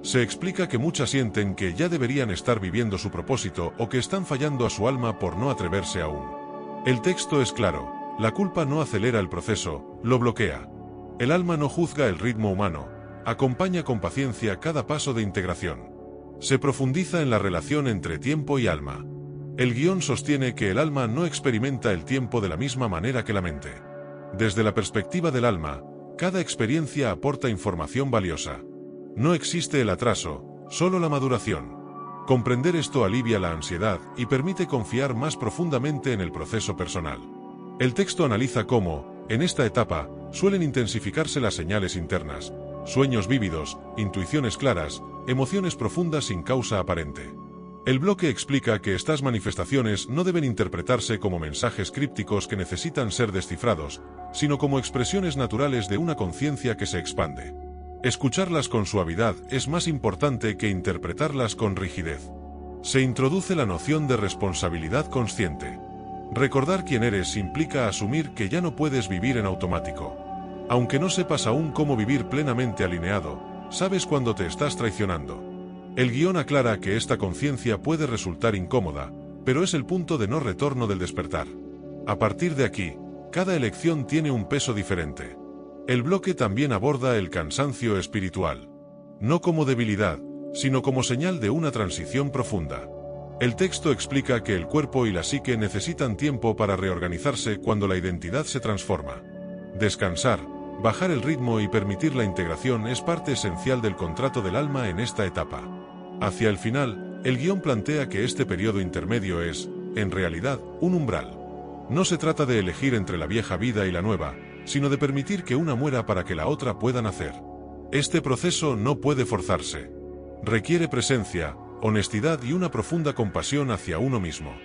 Se explica que muchas sienten que ya deberían estar viviendo su propósito o que están fallando a su alma por no atreverse aún. El texto es claro, la culpa no acelera el proceso, lo bloquea. El alma no juzga el ritmo humano, acompaña con paciencia cada paso de integración. Se profundiza en la relación entre tiempo y alma. El guión sostiene que el alma no experimenta el tiempo de la misma manera que la mente. Desde la perspectiva del alma, cada experiencia aporta información valiosa. No existe el atraso, solo la maduración. Comprender esto alivia la ansiedad y permite confiar más profundamente en el proceso personal. El texto analiza cómo, en esta etapa, suelen intensificarse las señales internas, sueños vívidos, intuiciones claras, emociones profundas sin causa aparente. El bloque explica que estas manifestaciones no deben interpretarse como mensajes crípticos que necesitan ser descifrados, sino como expresiones naturales de una conciencia que se expande. Escucharlas con suavidad es más importante que interpretarlas con rigidez. Se introduce la noción de responsabilidad consciente. Recordar quién eres implica asumir que ya no puedes vivir en automático. Aunque no sepas aún cómo vivir plenamente alineado, sabes cuando te estás traicionando. El guión aclara que esta conciencia puede resultar incómoda, pero es el punto de no retorno del despertar. A partir de aquí, cada elección tiene un peso diferente. El bloque también aborda el cansancio espiritual. No como debilidad, sino como señal de una transición profunda. El texto explica que el cuerpo y la psique necesitan tiempo para reorganizarse cuando la identidad se transforma. Descansar, bajar el ritmo y permitir la integración es parte esencial del contrato del alma en esta etapa. Hacia el final, el guión plantea que este periodo intermedio es, en realidad, un umbral. No se trata de elegir entre la vieja vida y la nueva, sino de permitir que una muera para que la otra pueda nacer. Este proceso no puede forzarse. Requiere presencia, honestidad y una profunda compasión hacia uno mismo.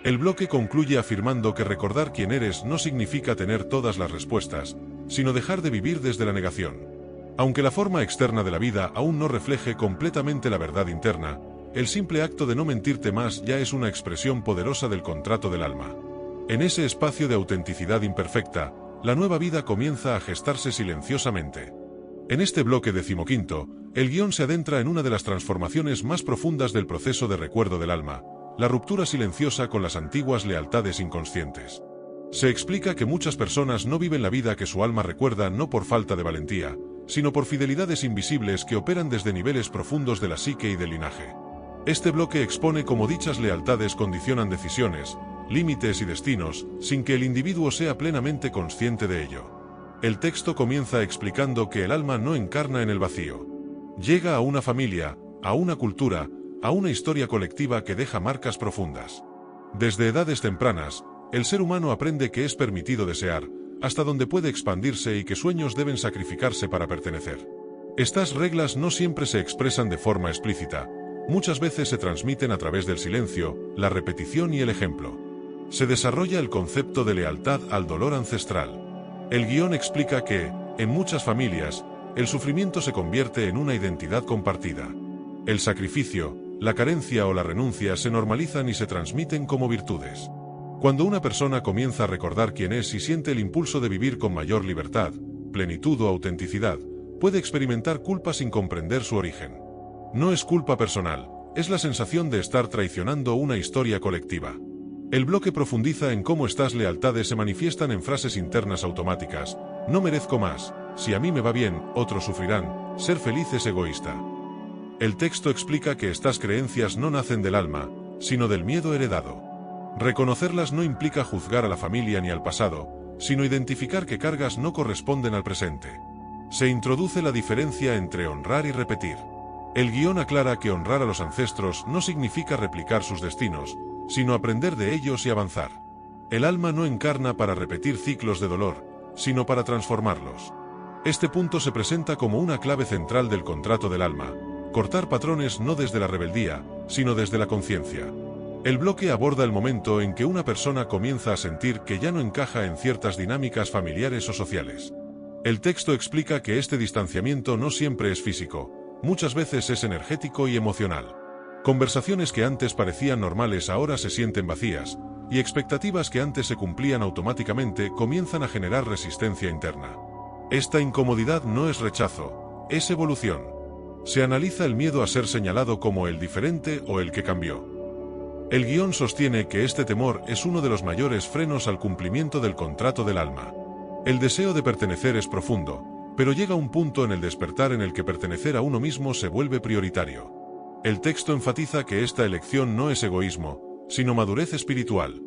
El bloque concluye afirmando que recordar quién eres no significa tener todas las respuestas, sino dejar de vivir desde la negación. Aunque la forma externa de la vida aún no refleje completamente la verdad interna, el simple acto de no mentirte más ya es una expresión poderosa del contrato del alma. En ese espacio de autenticidad imperfecta, la nueva vida comienza a gestarse silenciosamente. En este bloque 15, el guión se adentra en una de las transformaciones más profundas del proceso de recuerdo del alma, la ruptura silenciosa con las antiguas lealtades inconscientes. Se explica que muchas personas no viven la vida que su alma recuerda no por falta de valentía, sino por fidelidades invisibles que operan desde niveles profundos de la psique y del linaje. Este bloque expone cómo dichas lealtades condicionan decisiones, límites y destinos, sin que el individuo sea plenamente consciente de ello. El texto comienza explicando que el alma no encarna en el vacío. Llega a una familia, a una cultura, a una historia colectiva que deja marcas profundas. Desde edades tempranas, el ser humano aprende que es permitido desear, hasta donde puede expandirse y que sueños deben sacrificarse para pertenecer. Estas reglas no siempre se expresan de forma explícita, muchas veces se transmiten a través del silencio, la repetición y el ejemplo. Se desarrolla el concepto de lealtad al dolor ancestral. El guión explica que, en muchas familias, el sufrimiento se convierte en una identidad compartida. El sacrificio, la carencia o la renuncia se normalizan y se transmiten como virtudes. Cuando una persona comienza a recordar quién es y siente el impulso de vivir con mayor libertad, plenitud o autenticidad, puede experimentar culpa sin comprender su origen. No es culpa personal, es la sensación de estar traicionando una historia colectiva. El bloque profundiza en cómo estas lealtades se manifiestan en frases internas automáticas. No merezco más, si a mí me va bien, otros sufrirán, ser feliz es egoísta. El texto explica que estas creencias no nacen del alma, sino del miedo heredado. Reconocerlas no implica juzgar a la familia ni al pasado, sino identificar que cargas no corresponden al presente. Se introduce la diferencia entre honrar y repetir. El guión aclara que honrar a los ancestros no significa replicar sus destinos, sino aprender de ellos y avanzar. El alma no encarna para repetir ciclos de dolor, sino para transformarlos. Este punto se presenta como una clave central del contrato del alma: cortar patrones no desde la rebeldía, sino desde la conciencia. El bloque aborda el momento en que una persona comienza a sentir que ya no encaja en ciertas dinámicas familiares o sociales. El texto explica que este distanciamiento no siempre es físico, muchas veces es energético y emocional. Conversaciones que antes parecían normales ahora se sienten vacías, y expectativas que antes se cumplían automáticamente comienzan a generar resistencia interna. Esta incomodidad no es rechazo, es evolución. Se analiza el miedo a ser señalado como el diferente o el que cambió. El guión sostiene que este temor es uno de los mayores frenos al cumplimiento del contrato del alma. El deseo de pertenecer es profundo, pero llega un punto en el despertar en el que pertenecer a uno mismo se vuelve prioritario. El texto enfatiza que esta elección no es egoísmo, sino madurez espiritual.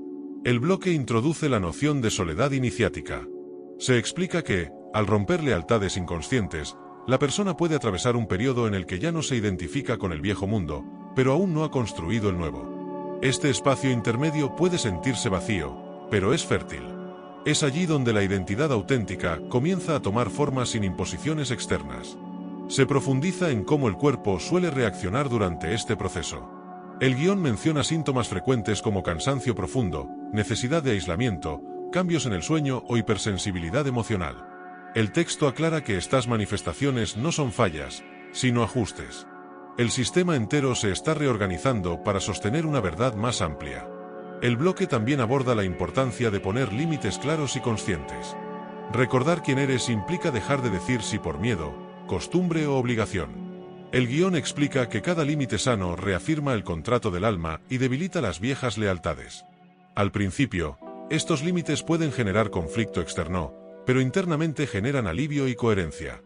El bloque introduce la noción de soledad iniciática. Se explica que, al romper lealtades inconscientes, la persona puede atravesar un periodo en el que ya no se identifica con el viejo mundo, pero aún no ha construido el nuevo. Este espacio intermedio puede sentirse vacío, pero es fértil. Es allí donde la identidad auténtica comienza a tomar forma sin imposiciones externas. Se profundiza en cómo el cuerpo suele reaccionar durante este proceso. El guión menciona síntomas frecuentes como cansancio profundo, necesidad de aislamiento, cambios en el sueño o hipersensibilidad emocional. El texto aclara que estas manifestaciones no son fallas, sino ajustes. El sistema entero se está reorganizando para sostener una verdad más amplia. El bloque también aborda la importancia de poner límites claros y conscientes. Recordar quién eres implica dejar de decir sí por miedo, costumbre o obligación. El guión explica que cada límite sano reafirma el contrato del alma y debilita las viejas lealtades. Al principio, estos límites pueden generar conflicto externo, pero internamente generan alivio y coherencia.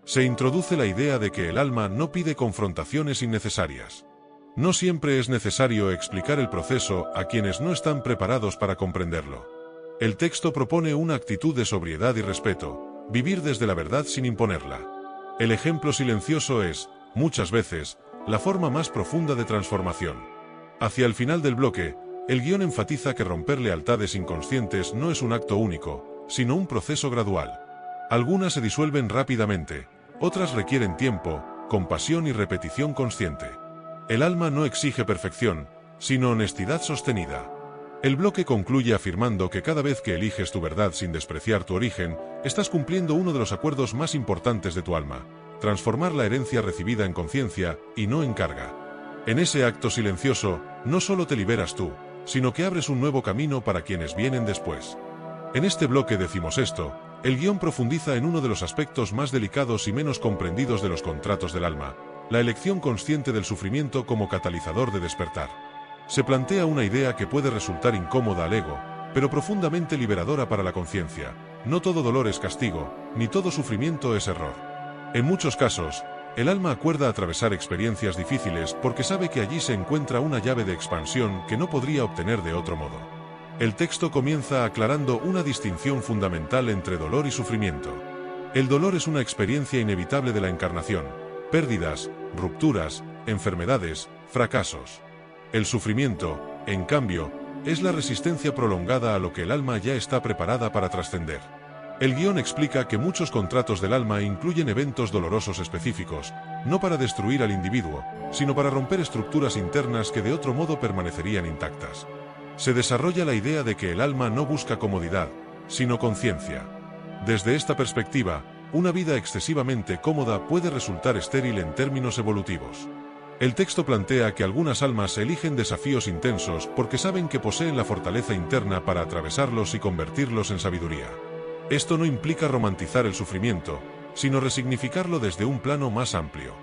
Se introduce la idea de que el alma no pide confrontaciones innecesarias. No siempre es necesario explicar el proceso a quienes no están preparados para comprenderlo. El texto propone una actitud de sobriedad y respeto, vivir desde la verdad sin imponerla. El ejemplo silencioso es, muchas veces, la forma más profunda de transformación. Hacia el final del bloque, el guión enfatiza que romper lealtades inconscientes no es un acto único, sino un proceso gradual. Algunas se disuelven rápidamente, otras requieren tiempo, compasión y repetición consciente. El alma no exige perfección, sino honestidad sostenida. El bloque concluye afirmando que cada vez que eliges tu verdad sin despreciar tu origen, estás cumpliendo uno de los acuerdos más importantes de tu alma: transformar la herencia recibida en conciencia, y no en carga. En ese acto silencioso, no solo te liberas tú, sino que abres un nuevo camino para quienes vienen después. En este bloque decimos esto, el guión profundiza en uno de los aspectos más delicados y menos comprendidos de los contratos del alma: la elección consciente del sufrimiento como catalizador de despertar. Se plantea una idea que puede resultar incómoda al ego, pero profundamente liberadora para la conciencia. No todo dolor es castigo, ni todo sufrimiento es error. En muchos casos, el alma acuerda atravesar experiencias difíciles porque sabe que allí se encuentra una llave de expansión que no podría obtener de otro modo. El texto comienza aclarando una distinción fundamental entre dolor y sufrimiento. El dolor es una experiencia inevitable de la encarnación: pérdidas, rupturas, enfermedades, fracasos. El sufrimiento, en cambio, es la resistencia prolongada a lo que el alma ya está preparada para trascender. El guión explica que muchos contratos del alma incluyen eventos dolorosos específicos, no para destruir al individuo, sino para romper estructuras internas que de otro modo permanecerían intactas. Se desarrolla la idea de que el alma no busca comodidad, sino conciencia. Desde esta perspectiva, una vida excesivamente cómoda puede resultar estéril en términos evolutivos. El texto plantea que algunas almas eligen desafíos intensos porque saben que poseen la fortaleza interna para atravesarlos y convertirlos en sabiduría. Esto no implica romantizar el sufrimiento, sino resignificarlo desde un plano más amplio.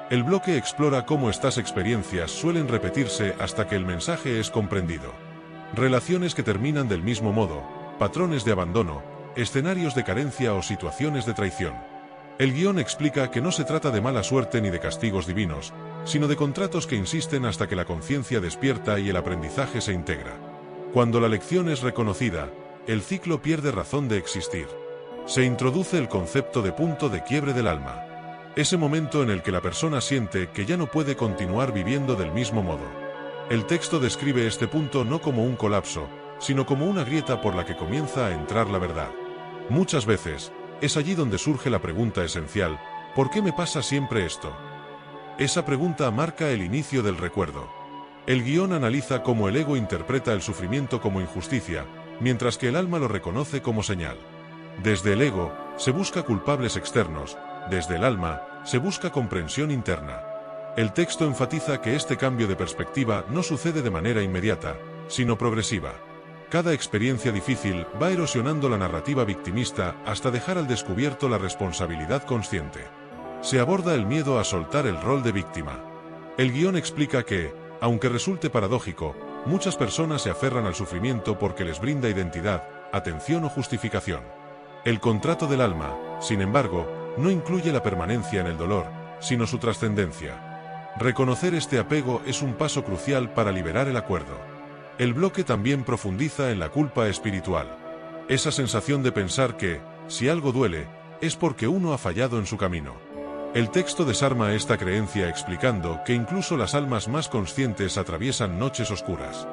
El bloque explora cómo estas experiencias suelen repetirse hasta que el mensaje es comprendido. Relaciones que terminan del mismo modo, patrones de abandono, escenarios de carencia o situaciones de traición. El guión explica que no se trata de mala suerte ni de castigos divinos, sino de contratos que insisten hasta que la conciencia despierta y el aprendizaje se integra. Cuando la lección es reconocida, el ciclo pierde razón de existir. Se introduce el concepto de punto de quiebre del alma. Ese momento en el que la persona siente que ya no puede continuar viviendo del mismo modo. El texto describe este punto no como un colapso, sino como una grieta por la que comienza a entrar la verdad. Muchas veces, es allí donde surge la pregunta esencial: ¿por qué me pasa siempre esto? Esa pregunta marca el inicio del recuerdo. El guión analiza cómo el ego interpreta el sufrimiento como injusticia, mientras que el alma lo reconoce como señal. Desde el ego, se busca culpables externos, desde el alma, se busca comprensión interna. El texto enfatiza que este cambio de perspectiva no sucede de manera inmediata, sino progresiva. Cada experiencia difícil va erosionando la narrativa victimista hasta dejar al descubierto la responsabilidad consciente. Se aborda el miedo a soltar el rol de víctima. El guión explica que, aunque resulte paradójico, muchas personas se aferran al sufrimiento porque les brinda identidad, atención o justificación. El contrato del alma, sin embargo, no incluye la permanencia en el dolor, sino su trascendencia. Reconocer este apego es un paso crucial para liberar el acuerdo. El bloque también profundiza en la culpa espiritual. Esa sensación de pensar que, si algo duele, es porque uno ha fallado en su camino. El texto desarma esta creencia explicando que incluso las almas más conscientes atraviesan noches oscuras.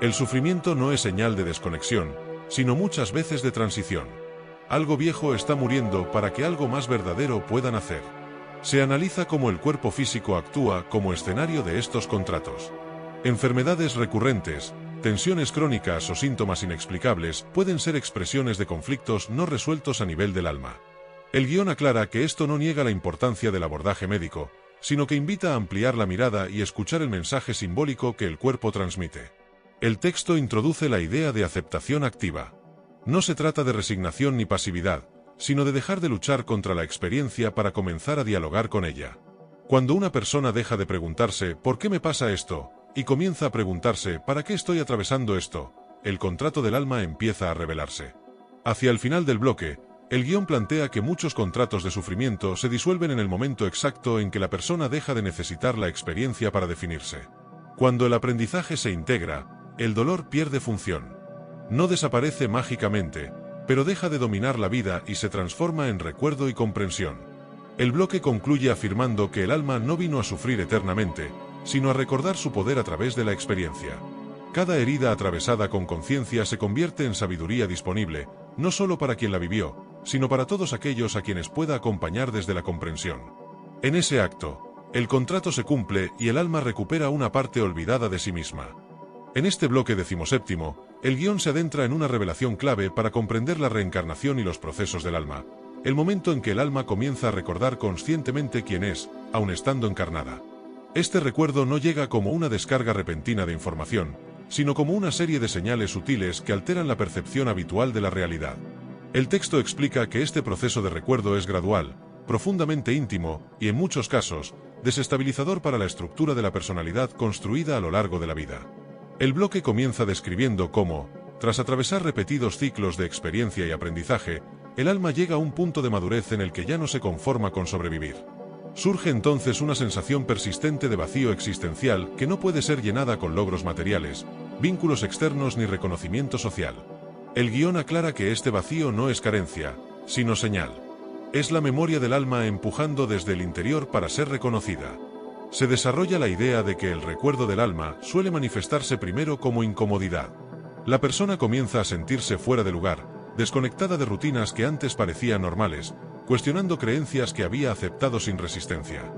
El sufrimiento no es señal de desconexión, sino muchas veces de transición. Algo viejo está muriendo para que algo más verdadero pueda nacer. Se analiza cómo el cuerpo físico actúa como escenario de estos contratos. Enfermedades recurrentes, tensiones crónicas o síntomas inexplicables pueden ser expresiones de conflictos no resueltos a nivel del alma. El guión aclara que esto no niega la importancia del abordaje médico, sino que invita a ampliar la mirada y escuchar el mensaje simbólico que el cuerpo transmite. El texto introduce la idea de aceptación activa. No se trata de resignación ni pasividad, sino de dejar de luchar contra la experiencia para comenzar a dialogar con ella. Cuando una persona deja de preguntarse ¿por qué me pasa esto?, y comienza a preguntarse ¿para qué estoy atravesando esto?, el contrato del alma empieza a revelarse. Hacia el final del bloque, el guión plantea que muchos contratos de sufrimiento se disuelven en el momento exacto en que la persona deja de necesitar la experiencia para definirse. Cuando el aprendizaje se integra, el dolor pierde función. No desaparece mágicamente, pero deja de dominar la vida y se transforma en recuerdo y comprensión. El bloque concluye afirmando que el alma no vino a sufrir eternamente, sino a recordar su poder a través de la experiencia. Cada herida atravesada con conciencia se convierte en sabiduría disponible, no solo para quien la vivió, sino para todos aquellos a quienes pueda acompañar desde la comprensión. En ese acto, el contrato se cumple y el alma recupera una parte olvidada de sí misma. En este bloque 17º, el guión se adentra en una revelación clave para comprender la reencarnación y los procesos del alma, el momento en que el alma comienza a recordar conscientemente quién es, aun estando encarnada. Este recuerdo no llega como una descarga repentina de información, sino como una serie de señales sutiles que alteran la percepción habitual de la realidad. El texto explica que este proceso de recuerdo es gradual, profundamente íntimo y, en muchos casos, desestabilizador para la estructura de la personalidad construida a lo largo de la vida. El bloque comienza describiendo cómo, tras atravesar repetidos ciclos de experiencia y aprendizaje, el alma llega a un punto de madurez en el que ya no se conforma con sobrevivir. Surge entonces una sensación persistente de vacío existencial que no puede ser llenada con logros materiales, vínculos externos ni reconocimiento social. El guión aclara que este vacío no es carencia, sino señal. Es la memoria del alma empujando desde el interior para ser reconocida. Se desarrolla la idea de que el recuerdo del alma suele manifestarse primero como incomodidad. La persona comienza a sentirse fuera de lugar, desconectada de rutinas que antes parecían normales, cuestionando creencias que había aceptado sin resistencia.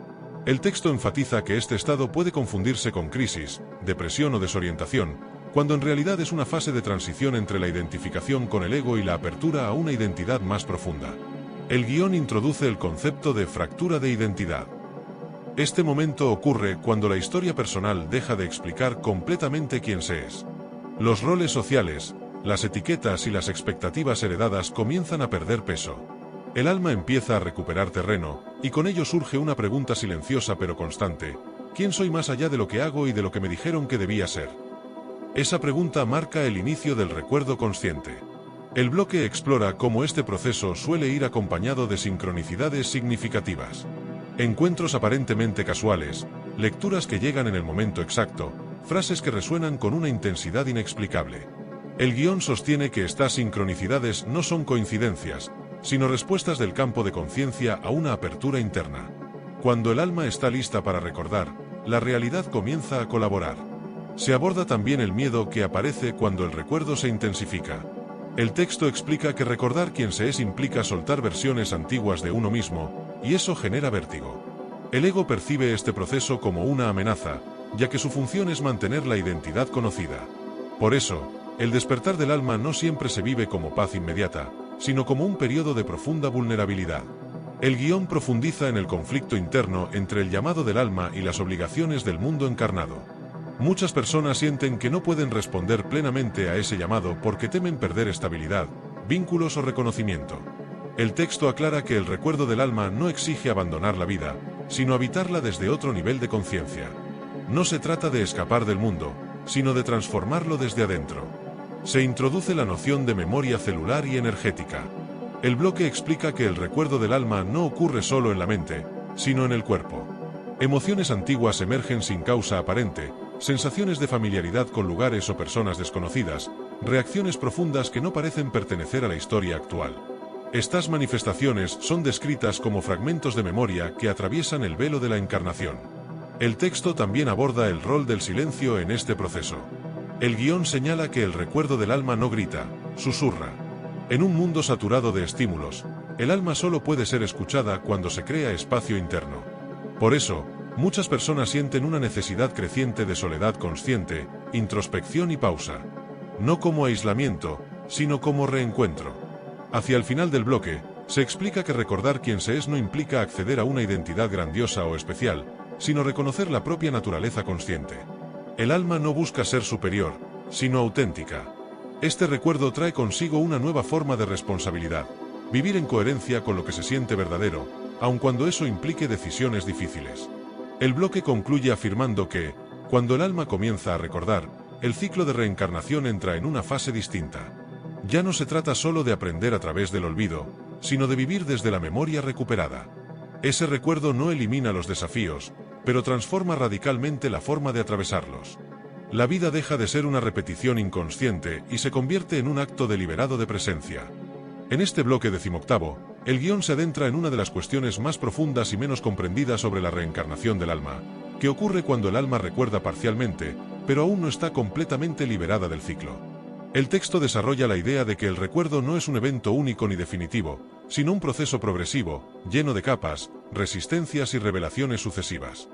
El texto enfatiza que este estado puede confundirse con crisis, depresión o desorientación, cuando en realidad es una fase de transición entre la identificación con el ego y la apertura a una identidad más profunda. El guión introduce el concepto de fractura de identidad. Este momento ocurre cuando la historia personal deja de explicar completamente quién se es. Los roles sociales, las etiquetas y las expectativas heredadas comienzan a perder peso. El alma empieza a recuperar terreno, y con ello surge una pregunta silenciosa pero constante: ¿quién soy más allá de lo que hago y de lo que me dijeron que debía ser? Esa pregunta marca el inicio del recuerdo consciente. El bloque explora cómo este proceso suele ir acompañado de sincronicidades significativas. Encuentros aparentemente casuales, lecturas que llegan en el momento exacto, frases que resuenan con una intensidad inexplicable. El guión sostiene que estas sincronicidades no son coincidencias, sino respuestas del campo de conciencia a una apertura interna. Cuando el alma está lista para recordar, la realidad comienza a colaborar. Se aborda también el miedo que aparece cuando el recuerdo se intensifica. El texto explica que recordar quién se es implica soltar versiones antiguas de uno mismo, y eso genera vértigo. El ego percibe este proceso como una amenaza, ya que su función es mantener la identidad conocida. Por eso, el despertar del alma no siempre se vive como paz inmediata, sino como un periodo de profunda vulnerabilidad. El guión profundiza en el conflicto interno entre el llamado del alma y las obligaciones del mundo encarnado. Muchas personas sienten que no pueden responder plenamente a ese llamado porque temen perder estabilidad, vínculos o reconocimiento. El texto aclara que el recuerdo del alma no exige abandonar la vida, sino habitarla desde otro nivel de conciencia. No se trata de escapar del mundo, sino de transformarlo desde adentro. Se introduce la noción de memoria celular y energética. El bloque explica que el recuerdo del alma no ocurre solo en la mente, sino en el cuerpo. Emociones antiguas emergen sin causa aparente, sensaciones de familiaridad con lugares o personas desconocidas, reacciones profundas que no parecen pertenecer a la historia actual. Estas manifestaciones son descritas como fragmentos de memoria que atraviesan el velo de la encarnación. El texto también aborda el rol del silencio en este proceso. El guión señala que el recuerdo del alma no grita, susurra. En un mundo saturado de estímulos, el alma solo puede ser escuchada cuando se crea espacio interno. Por eso, muchas personas sienten una necesidad creciente de soledad consciente, introspección y pausa. No como aislamiento, sino como reencuentro. Hacia el final del bloque, se explica que recordar quién se es no implica acceder a una identidad grandiosa o especial, sino reconocer la propia naturaleza consciente. El alma no busca ser superior, sino auténtica. Este recuerdo trae consigo una nueva forma de responsabilidad, vivir en coherencia con lo que se siente verdadero, aun cuando eso implique decisiones difíciles. El bloque concluye afirmando que, cuando el alma comienza a recordar, el ciclo de reencarnación entra en una fase distinta. Ya no se trata solo de aprender a través del olvido, sino de vivir desde la memoria recuperada. Ese recuerdo no elimina los desafíos, pero transforma radicalmente la forma de atravesarlos. La vida deja de ser una repetición inconsciente y se convierte en un acto deliberado de presencia. En este bloque 18º, el guión se adentra en una de las cuestiones más profundas y menos comprendidas sobre la reencarnación del alma, que ocurre cuando el alma recuerda parcialmente, pero aún no está completamente liberada del ciclo. El texto desarrolla la idea de que el recuerdo no es un evento único ni definitivo, sino un proceso progresivo, lleno de capas, resistencias y revelaciones sucesivas.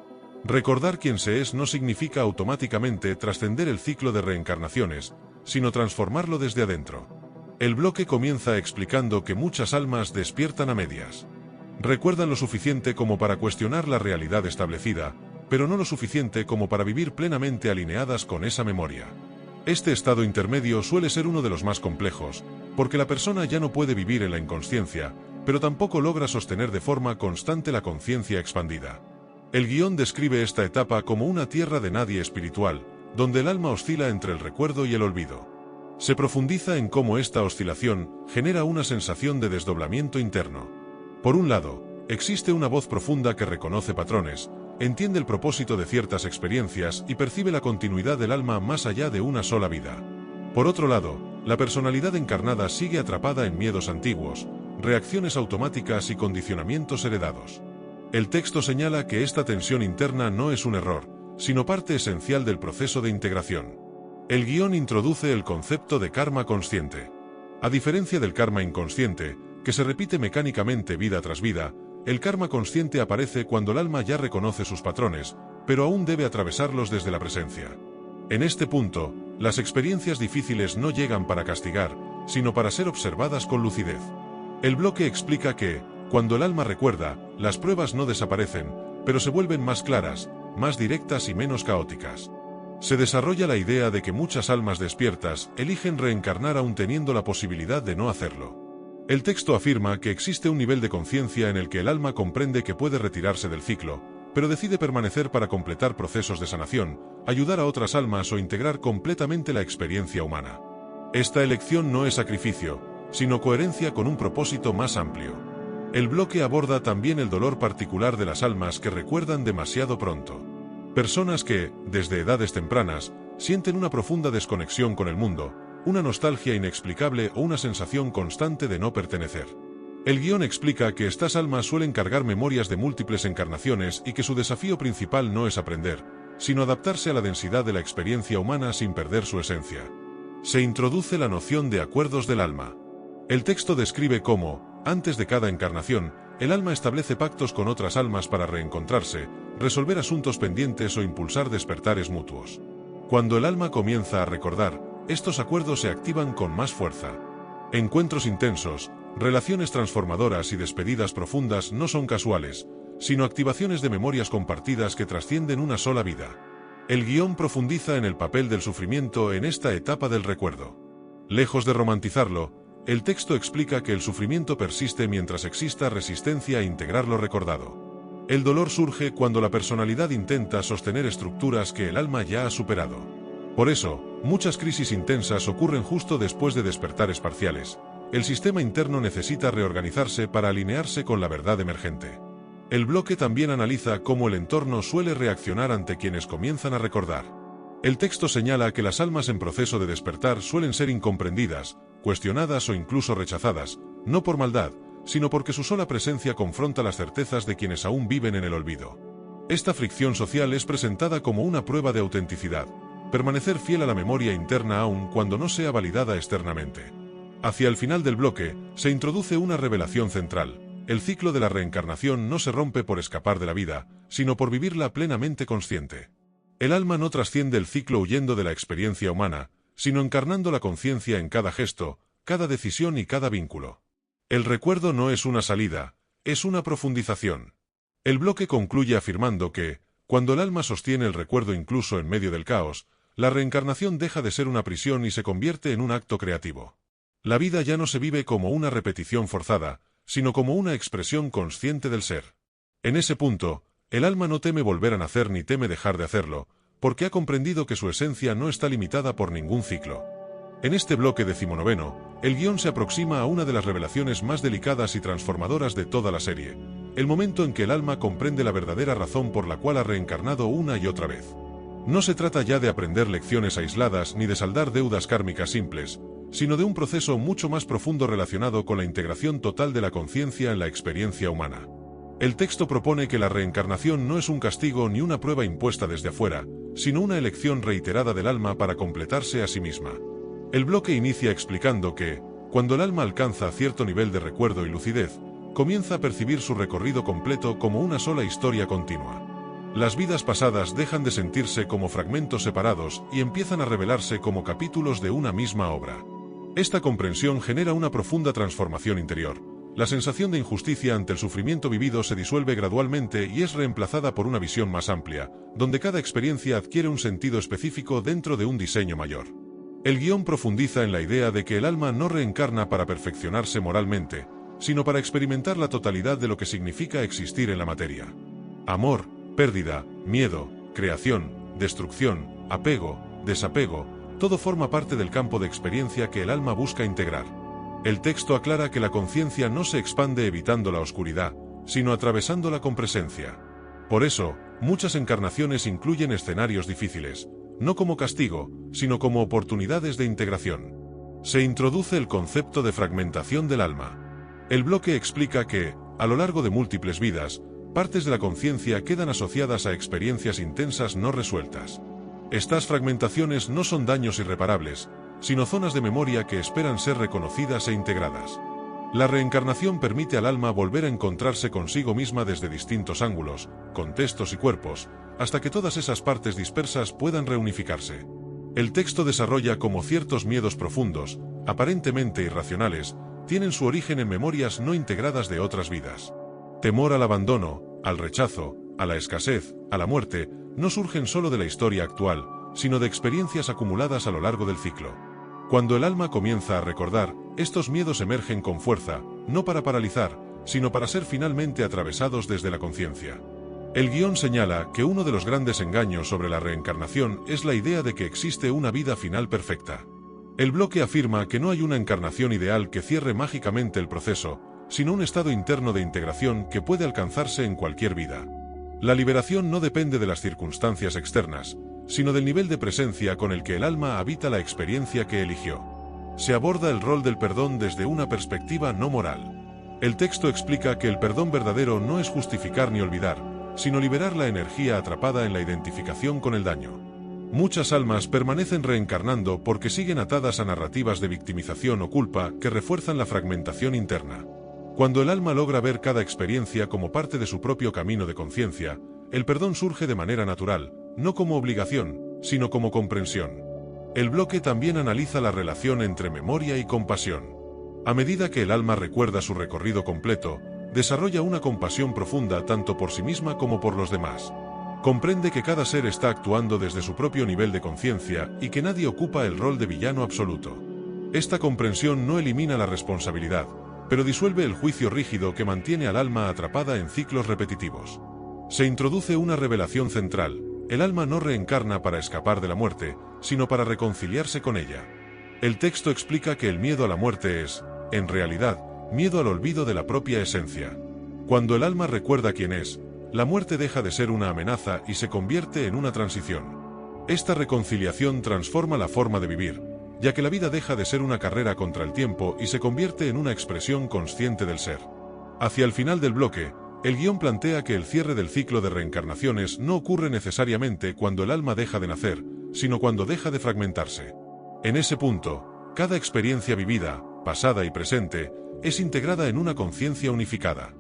Recordar quién se es no significa automáticamente trascender el ciclo de reencarnaciones, sino transformarlo desde adentro. El bloque comienza explicando que muchas almas despiertan a medias. Recuerdan lo suficiente como para cuestionar la realidad establecida, pero no lo suficiente como para vivir plenamente alineadas con esa memoria. Este estado intermedio suele ser uno de los más complejos, porque la persona ya no puede vivir en la inconsciencia, pero tampoco logra sostener de forma constante la conciencia expandida. El guión describe esta etapa como una tierra de nadie espiritual, donde el alma oscila entre el recuerdo y el olvido. Se profundiza en cómo esta oscilación genera una sensación de desdoblamiento interno. Por un lado, existe una voz profunda que reconoce patrones, entiende el propósito de ciertas experiencias y percibe la continuidad del alma más allá de una sola vida. Por otro lado, la personalidad encarnada sigue atrapada en miedos antiguos, reacciones automáticas y condicionamientos heredados. El texto señala que esta tensión interna no es un error, sino parte esencial del proceso de integración. El guión introduce el concepto de karma consciente. A diferencia del karma inconsciente, que se repite mecánicamente vida tras vida, el karma consciente aparece cuando el alma ya reconoce sus patrones, pero aún debe atravesarlos desde la presencia. En este punto, las experiencias difíciles no llegan para castigar, sino para ser observadas con lucidez. El bloque explica que, cuando el alma recuerda, las pruebas no desaparecen, pero se vuelven más claras, más directas y menos caóticas. Se desarrolla la idea de que muchas almas despiertas eligen reencarnar aún teniendo la posibilidad de no hacerlo. El texto afirma que existe un nivel de conciencia en el que el alma comprende que puede retirarse del ciclo, pero decide permanecer para completar procesos de sanación, ayudar a otras almas o integrar completamente la experiencia humana. Esta elección no es sacrificio, sino coherencia con un propósito más amplio. El bloque aborda también el dolor particular de las almas que recuerdan demasiado pronto. Personas que, desde edades tempranas, sienten una profunda desconexión con el mundo, una nostalgia inexplicable o una sensación constante de no pertenecer. El guión explica que estas almas suelen cargar memorias de múltiples encarnaciones y que su desafío principal no es aprender, sino adaptarse a la densidad de la experiencia humana sin perder su esencia. Se introduce la noción de acuerdos del alma. El texto describe cómo, antes de cada encarnación, el alma establece pactos con otras almas para reencontrarse, resolver asuntos pendientes o impulsar despertares mutuos. Cuando el alma comienza a recordar, estos acuerdos se activan con más fuerza. Encuentros intensos, relaciones transformadoras y despedidas profundas no son casuales, sino activaciones de memorias compartidas que trascienden una sola vida. El guión profundiza en el papel del sufrimiento en esta etapa del recuerdo. Lejos de romantizarlo, el texto explica que el sufrimiento persiste mientras exista resistencia a integrar lo recordado. El dolor surge cuando la personalidad intenta sostener estructuras que el alma ya ha superado. Por eso, muchas crisis intensas ocurren justo después de despertares parciales. El sistema interno necesita reorganizarse para alinearse con la verdad emergente. El bloque también analiza cómo el entorno suele reaccionar ante quienes comienzan a recordar. El texto señala que las almas en proceso de despertar suelen ser incomprendidas, cuestionadas o incluso rechazadas, no por maldad, sino porque su sola presencia confronta las certezas de quienes aún viven en el olvido. Esta fricción social es presentada como una prueba de autenticidad, permanecer fiel a la memoria interna aun cuando no sea validada externamente. Hacia el final del bloque, se introduce una revelación central. El ciclo de la reencarnación no se rompe por escapar de la vida, sino por vivirla plenamente consciente. El alma no trasciende el ciclo huyendo de la experiencia humana, sino encarnando la conciencia en cada gesto, cada decisión y cada vínculo. El recuerdo no es una salida, es una profundización. El bloque concluye afirmando que, cuando el alma sostiene el recuerdo incluso en medio del caos, la reencarnación deja de ser una prisión y se convierte en un acto creativo. La vida ya no se vive como una repetición forzada, sino como una expresión consciente del ser. En ese punto, el alma no teme volver a nacer ni teme dejar de hacerlo, porque ha comprendido que su esencia no está limitada por ningún ciclo. En este bloque 19, el guión se aproxima a una de las revelaciones más delicadas y transformadoras de toda la serie, el momento en que el alma comprende la verdadera razón por la cual ha reencarnado una y otra vez. No se trata ya de aprender lecciones aisladas ni de saldar deudas kármicas simples, sino de un proceso mucho más profundo relacionado con la integración total de la conciencia en la experiencia humana. El texto propone que la reencarnación no es un castigo ni una prueba impuesta desde afuera, sino una elección reiterada del alma para completarse a sí misma. El bloque inicia explicando que, cuando el alma alcanza cierto nivel de recuerdo y lucidez, comienza a percibir su recorrido completo como una sola historia continua. Las vidas pasadas dejan de sentirse como fragmentos separados y empiezan a revelarse como capítulos de una misma obra. Esta comprensión genera una profunda transformación interior. La sensación de injusticia ante el sufrimiento vivido se disuelve gradualmente y es reemplazada por una visión más amplia, donde cada experiencia adquiere un sentido específico dentro de un diseño mayor. El guión profundiza en la idea de que el alma no reencarna para perfeccionarse moralmente, sino para experimentar la totalidad de lo que significa existir en la materia. Amor, pérdida, miedo, creación, destrucción, apego, desapego, todo forma parte del campo de experiencia que el alma busca integrar. El texto aclara que la conciencia no se expande evitando la oscuridad, sino atravesándola con presencia. Por eso, muchas encarnaciones incluyen escenarios difíciles, no como castigo, sino como oportunidades de integración. Se introduce el concepto de fragmentación del alma. El bloque explica que, a lo largo de múltiples vidas, partes de la conciencia quedan asociadas a experiencias intensas no resueltas. Estas fragmentaciones no son daños irreparables, sino zonas de memoria que esperan ser reconocidas e integradas. La reencarnación permite al alma volver a encontrarse consigo misma desde distintos ángulos, contextos y cuerpos, hasta que todas esas partes dispersas puedan reunificarse. El texto desarrolla cómo ciertos miedos profundos, aparentemente irracionales, tienen su origen en memorias no integradas de otras vidas. Temor al abandono, al rechazo, a la escasez, a la muerte, no surgen solo de la historia actual, sino de experiencias acumuladas a lo largo del ciclo. Cuando el alma comienza a recordar, estos miedos emergen con fuerza, no para paralizar, sino para ser finalmente atravesados desde la conciencia. El guión señala que uno de los grandes engaños sobre la reencarnación es la idea de que existe una vida final perfecta. El bloque afirma que no hay una encarnación ideal que cierre mágicamente el proceso, sino un estado interno de integración que puede alcanzarse en cualquier vida. La liberación no depende de las circunstancias externas, sino del nivel de presencia con el que el alma habita la experiencia que eligió. Se aborda el rol del perdón desde una perspectiva no moral. El texto explica que el perdón verdadero no es justificar ni olvidar, sino liberar la energía atrapada en la identificación con el daño. Muchas almas permanecen reencarnando porque siguen atadas a narrativas de victimización o culpa que refuerzan la fragmentación interna. Cuando el alma logra ver cada experiencia como parte de su propio camino de conciencia, el perdón surge de manera natural, no como obligación, sino como comprensión. El bloque también analiza la relación entre memoria y compasión. A medida que el alma recuerda su recorrido completo, desarrolla una compasión profunda tanto por sí misma como por los demás. Comprende que cada ser está actuando desde su propio nivel de conciencia y que nadie ocupa el rol de villano absoluto. Esta comprensión no elimina la responsabilidad, pero disuelve el juicio rígido que mantiene al alma atrapada en ciclos repetitivos. Se introduce una revelación central: el alma no reencarna para escapar de la muerte, sino para reconciliarse con ella. El texto explica que el miedo a la muerte es, en realidad, miedo al olvido de la propia esencia. Cuando el alma recuerda quién es, la muerte deja de ser una amenaza y se convierte en una transición. Esta reconciliación transforma la forma de vivir, ya que la vida deja de ser una carrera contra el tiempo y se convierte en una expresión consciente del ser. Hacia el final del bloque, el guión plantea que el cierre del ciclo de reencarnaciones no ocurre necesariamente cuando el alma deja de nacer, sino cuando deja de fragmentarse. En ese punto, cada experiencia vivida, pasada y presente, es integrada en una conciencia unificada.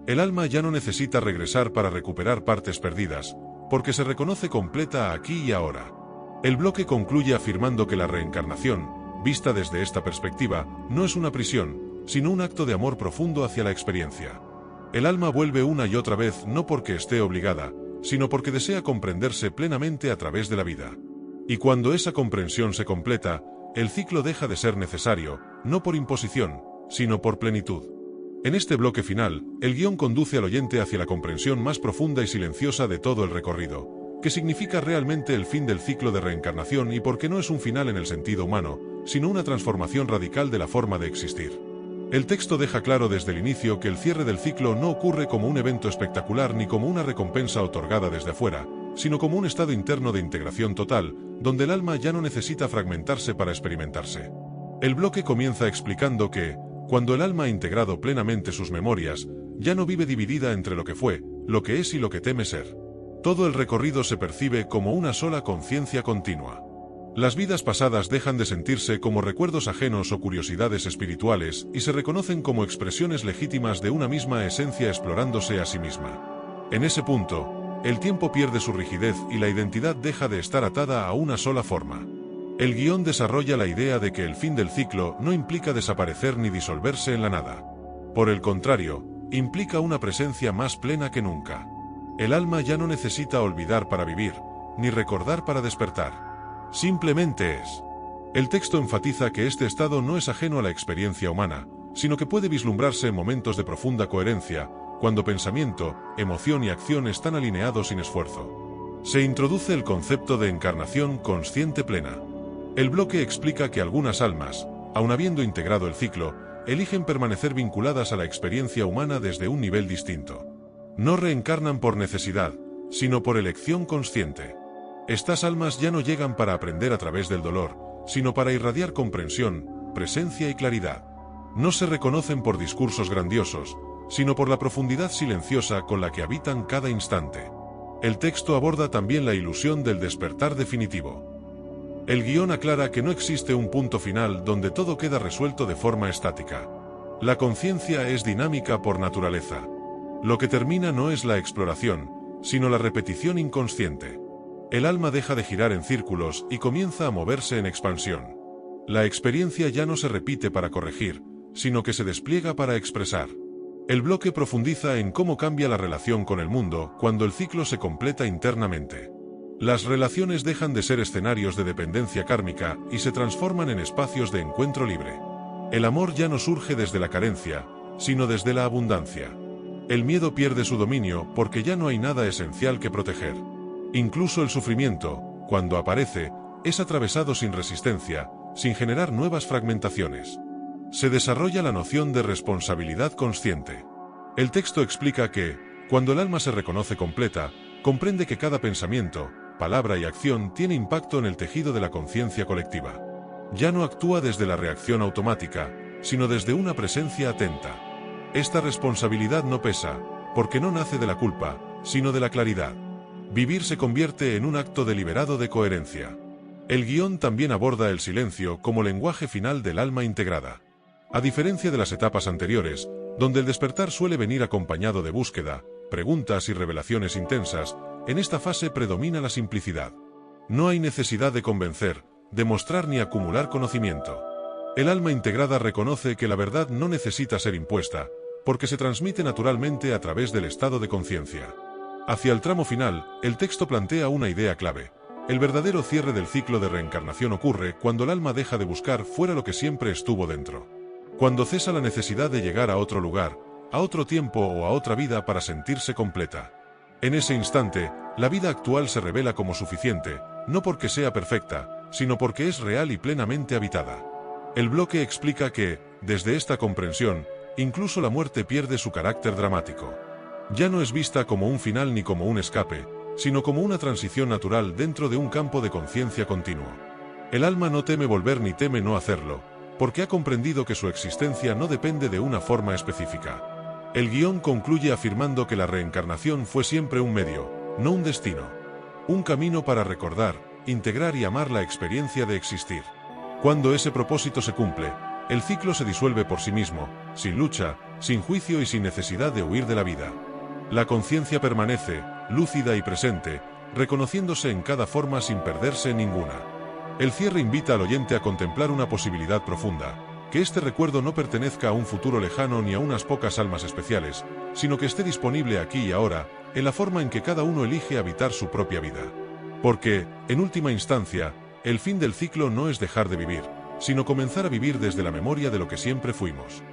El alma ya no necesita regresar para recuperar partes perdidas, porque se reconoce completa aquí y ahora. El bloque concluye afirmando que la reencarnación, vista desde esta perspectiva, no es una prisión, sino un acto de amor profundo hacia la experiencia. El alma vuelve una y otra vez no porque esté obligada, sino porque desea comprenderse plenamente a través de la vida. Y cuando esa comprensión se completa, el ciclo deja de ser necesario, no por imposición, sino por plenitud. En este bloque final, el guión conduce al oyente hacia la comprensión más profunda y silenciosa de todo el recorrido, que significa realmente el fin del ciclo de reencarnación y porque no es un final en el sentido humano, sino una transformación radical de la forma de existir. El texto deja claro desde el inicio que el cierre del ciclo no ocurre como un evento espectacular ni como una recompensa otorgada desde afuera, sino como un estado interno de integración total, donde el alma ya no necesita fragmentarse para experimentarse. El bloque comienza explicando que, cuando el alma ha integrado plenamente sus memorias, ya no vive dividida entre lo que fue, lo que es y lo que teme ser. Todo el recorrido se percibe como una sola conciencia continua. Las vidas pasadas dejan de sentirse como recuerdos ajenos o curiosidades espirituales y se reconocen como expresiones legítimas de una misma esencia explorándose a sí misma. En ese punto, el tiempo pierde su rigidez y la identidad deja de estar atada a una sola forma. El guión desarrolla la idea de que el fin del ciclo no implica desaparecer ni disolverse en la nada. Por el contrario, implica una presencia más plena que nunca. El alma ya no necesita olvidar para vivir, ni recordar para despertar. Simplemente es. El texto enfatiza que este estado no es ajeno a la experiencia humana, sino que puede vislumbrarse en momentos de profunda coherencia, cuando pensamiento, emoción y acción están alineados sin esfuerzo. Se introduce el concepto de encarnación consciente plena. El bloque explica que algunas almas, aun habiendo integrado el ciclo, eligen permanecer vinculadas a la experiencia humana desde un nivel distinto. No reencarnan por necesidad, sino por elección consciente. Estas almas ya no llegan para aprender a través del dolor, sino para irradiar comprensión, presencia y claridad. No se reconocen por discursos grandiosos, sino por la profundidad silenciosa con la que habitan cada instante. El texto aborda también la ilusión del despertar definitivo. El guión aclara que no existe un punto final donde todo queda resuelto de forma estática. La conciencia es dinámica por naturaleza. Lo que termina no es la exploración, sino la repetición inconsciente. El alma deja de girar en círculos y comienza a moverse en expansión. La experiencia ya no se repite para corregir, sino que se despliega para expresar. El bloque profundiza en cómo cambia la relación con el mundo cuando el ciclo se completa internamente. Las relaciones dejan de ser escenarios de dependencia kármica y se transforman en espacios de encuentro libre. El amor ya no surge desde la carencia, sino desde la abundancia. El miedo pierde su dominio porque ya no hay nada esencial que proteger. Incluso el sufrimiento, cuando aparece, es atravesado sin resistencia, sin generar nuevas fragmentaciones. Se desarrolla la noción de responsabilidad consciente. El texto explica que, cuando el alma se reconoce completa, comprende que cada pensamiento, palabra y acción tiene impacto en el tejido de la conciencia colectiva. Ya no actúa desde la reacción automática, sino desde una presencia atenta. Esta responsabilidad no pesa, porque no nace de la culpa, sino de la claridad. Vivir se convierte en un acto deliberado de coherencia. El guión también aborda el silencio como lenguaje final del alma integrada. A diferencia de las etapas anteriores, donde el despertar suele venir acompañado de búsqueda, preguntas y revelaciones intensas, en esta fase predomina la simplicidad. No hay necesidad de convencer, demostrar ni acumular conocimiento. El alma integrada reconoce que la verdad no necesita ser impuesta, porque se transmite naturalmente a través del estado de conciencia. Hacia el tramo final, el texto plantea una idea clave. El verdadero cierre del ciclo de reencarnación ocurre cuando el alma deja de buscar fuera lo que siempre estuvo dentro. Cuando cesa la necesidad de llegar a otro lugar, a otro tiempo o a otra vida para sentirse completa. En ese instante, la vida actual se revela como suficiente, no porque sea perfecta, sino porque es real y plenamente habitada. El bloque explica que, desde esta comprensión, incluso la muerte pierde su carácter dramático. Ya no es vista como un final ni como un escape, sino como una transición natural dentro de un campo de conciencia continuo. El alma no teme volver ni teme no hacerlo, porque ha comprendido que su existencia no depende de una forma específica. El guión concluye afirmando que la reencarnación fue siempre un medio, no un destino. Un camino para recordar, integrar y amar la experiencia de existir. Cuando ese propósito se cumple, el ciclo se disuelve por sí mismo, sin lucha, sin juicio y sin necesidad de huir de la vida. La conciencia permanece, lúcida y presente, reconociéndose en cada forma sin perderse en ninguna. El cierre invita al oyente a contemplar una posibilidad profunda, que este recuerdo no pertenezca a un futuro lejano ni a unas pocas almas especiales, sino que esté disponible aquí y ahora, en la forma en que cada uno elige habitar su propia vida. Porque, en última instancia, el fin del ciclo no es dejar de vivir, sino comenzar a vivir desde la memoria de lo que siempre fuimos.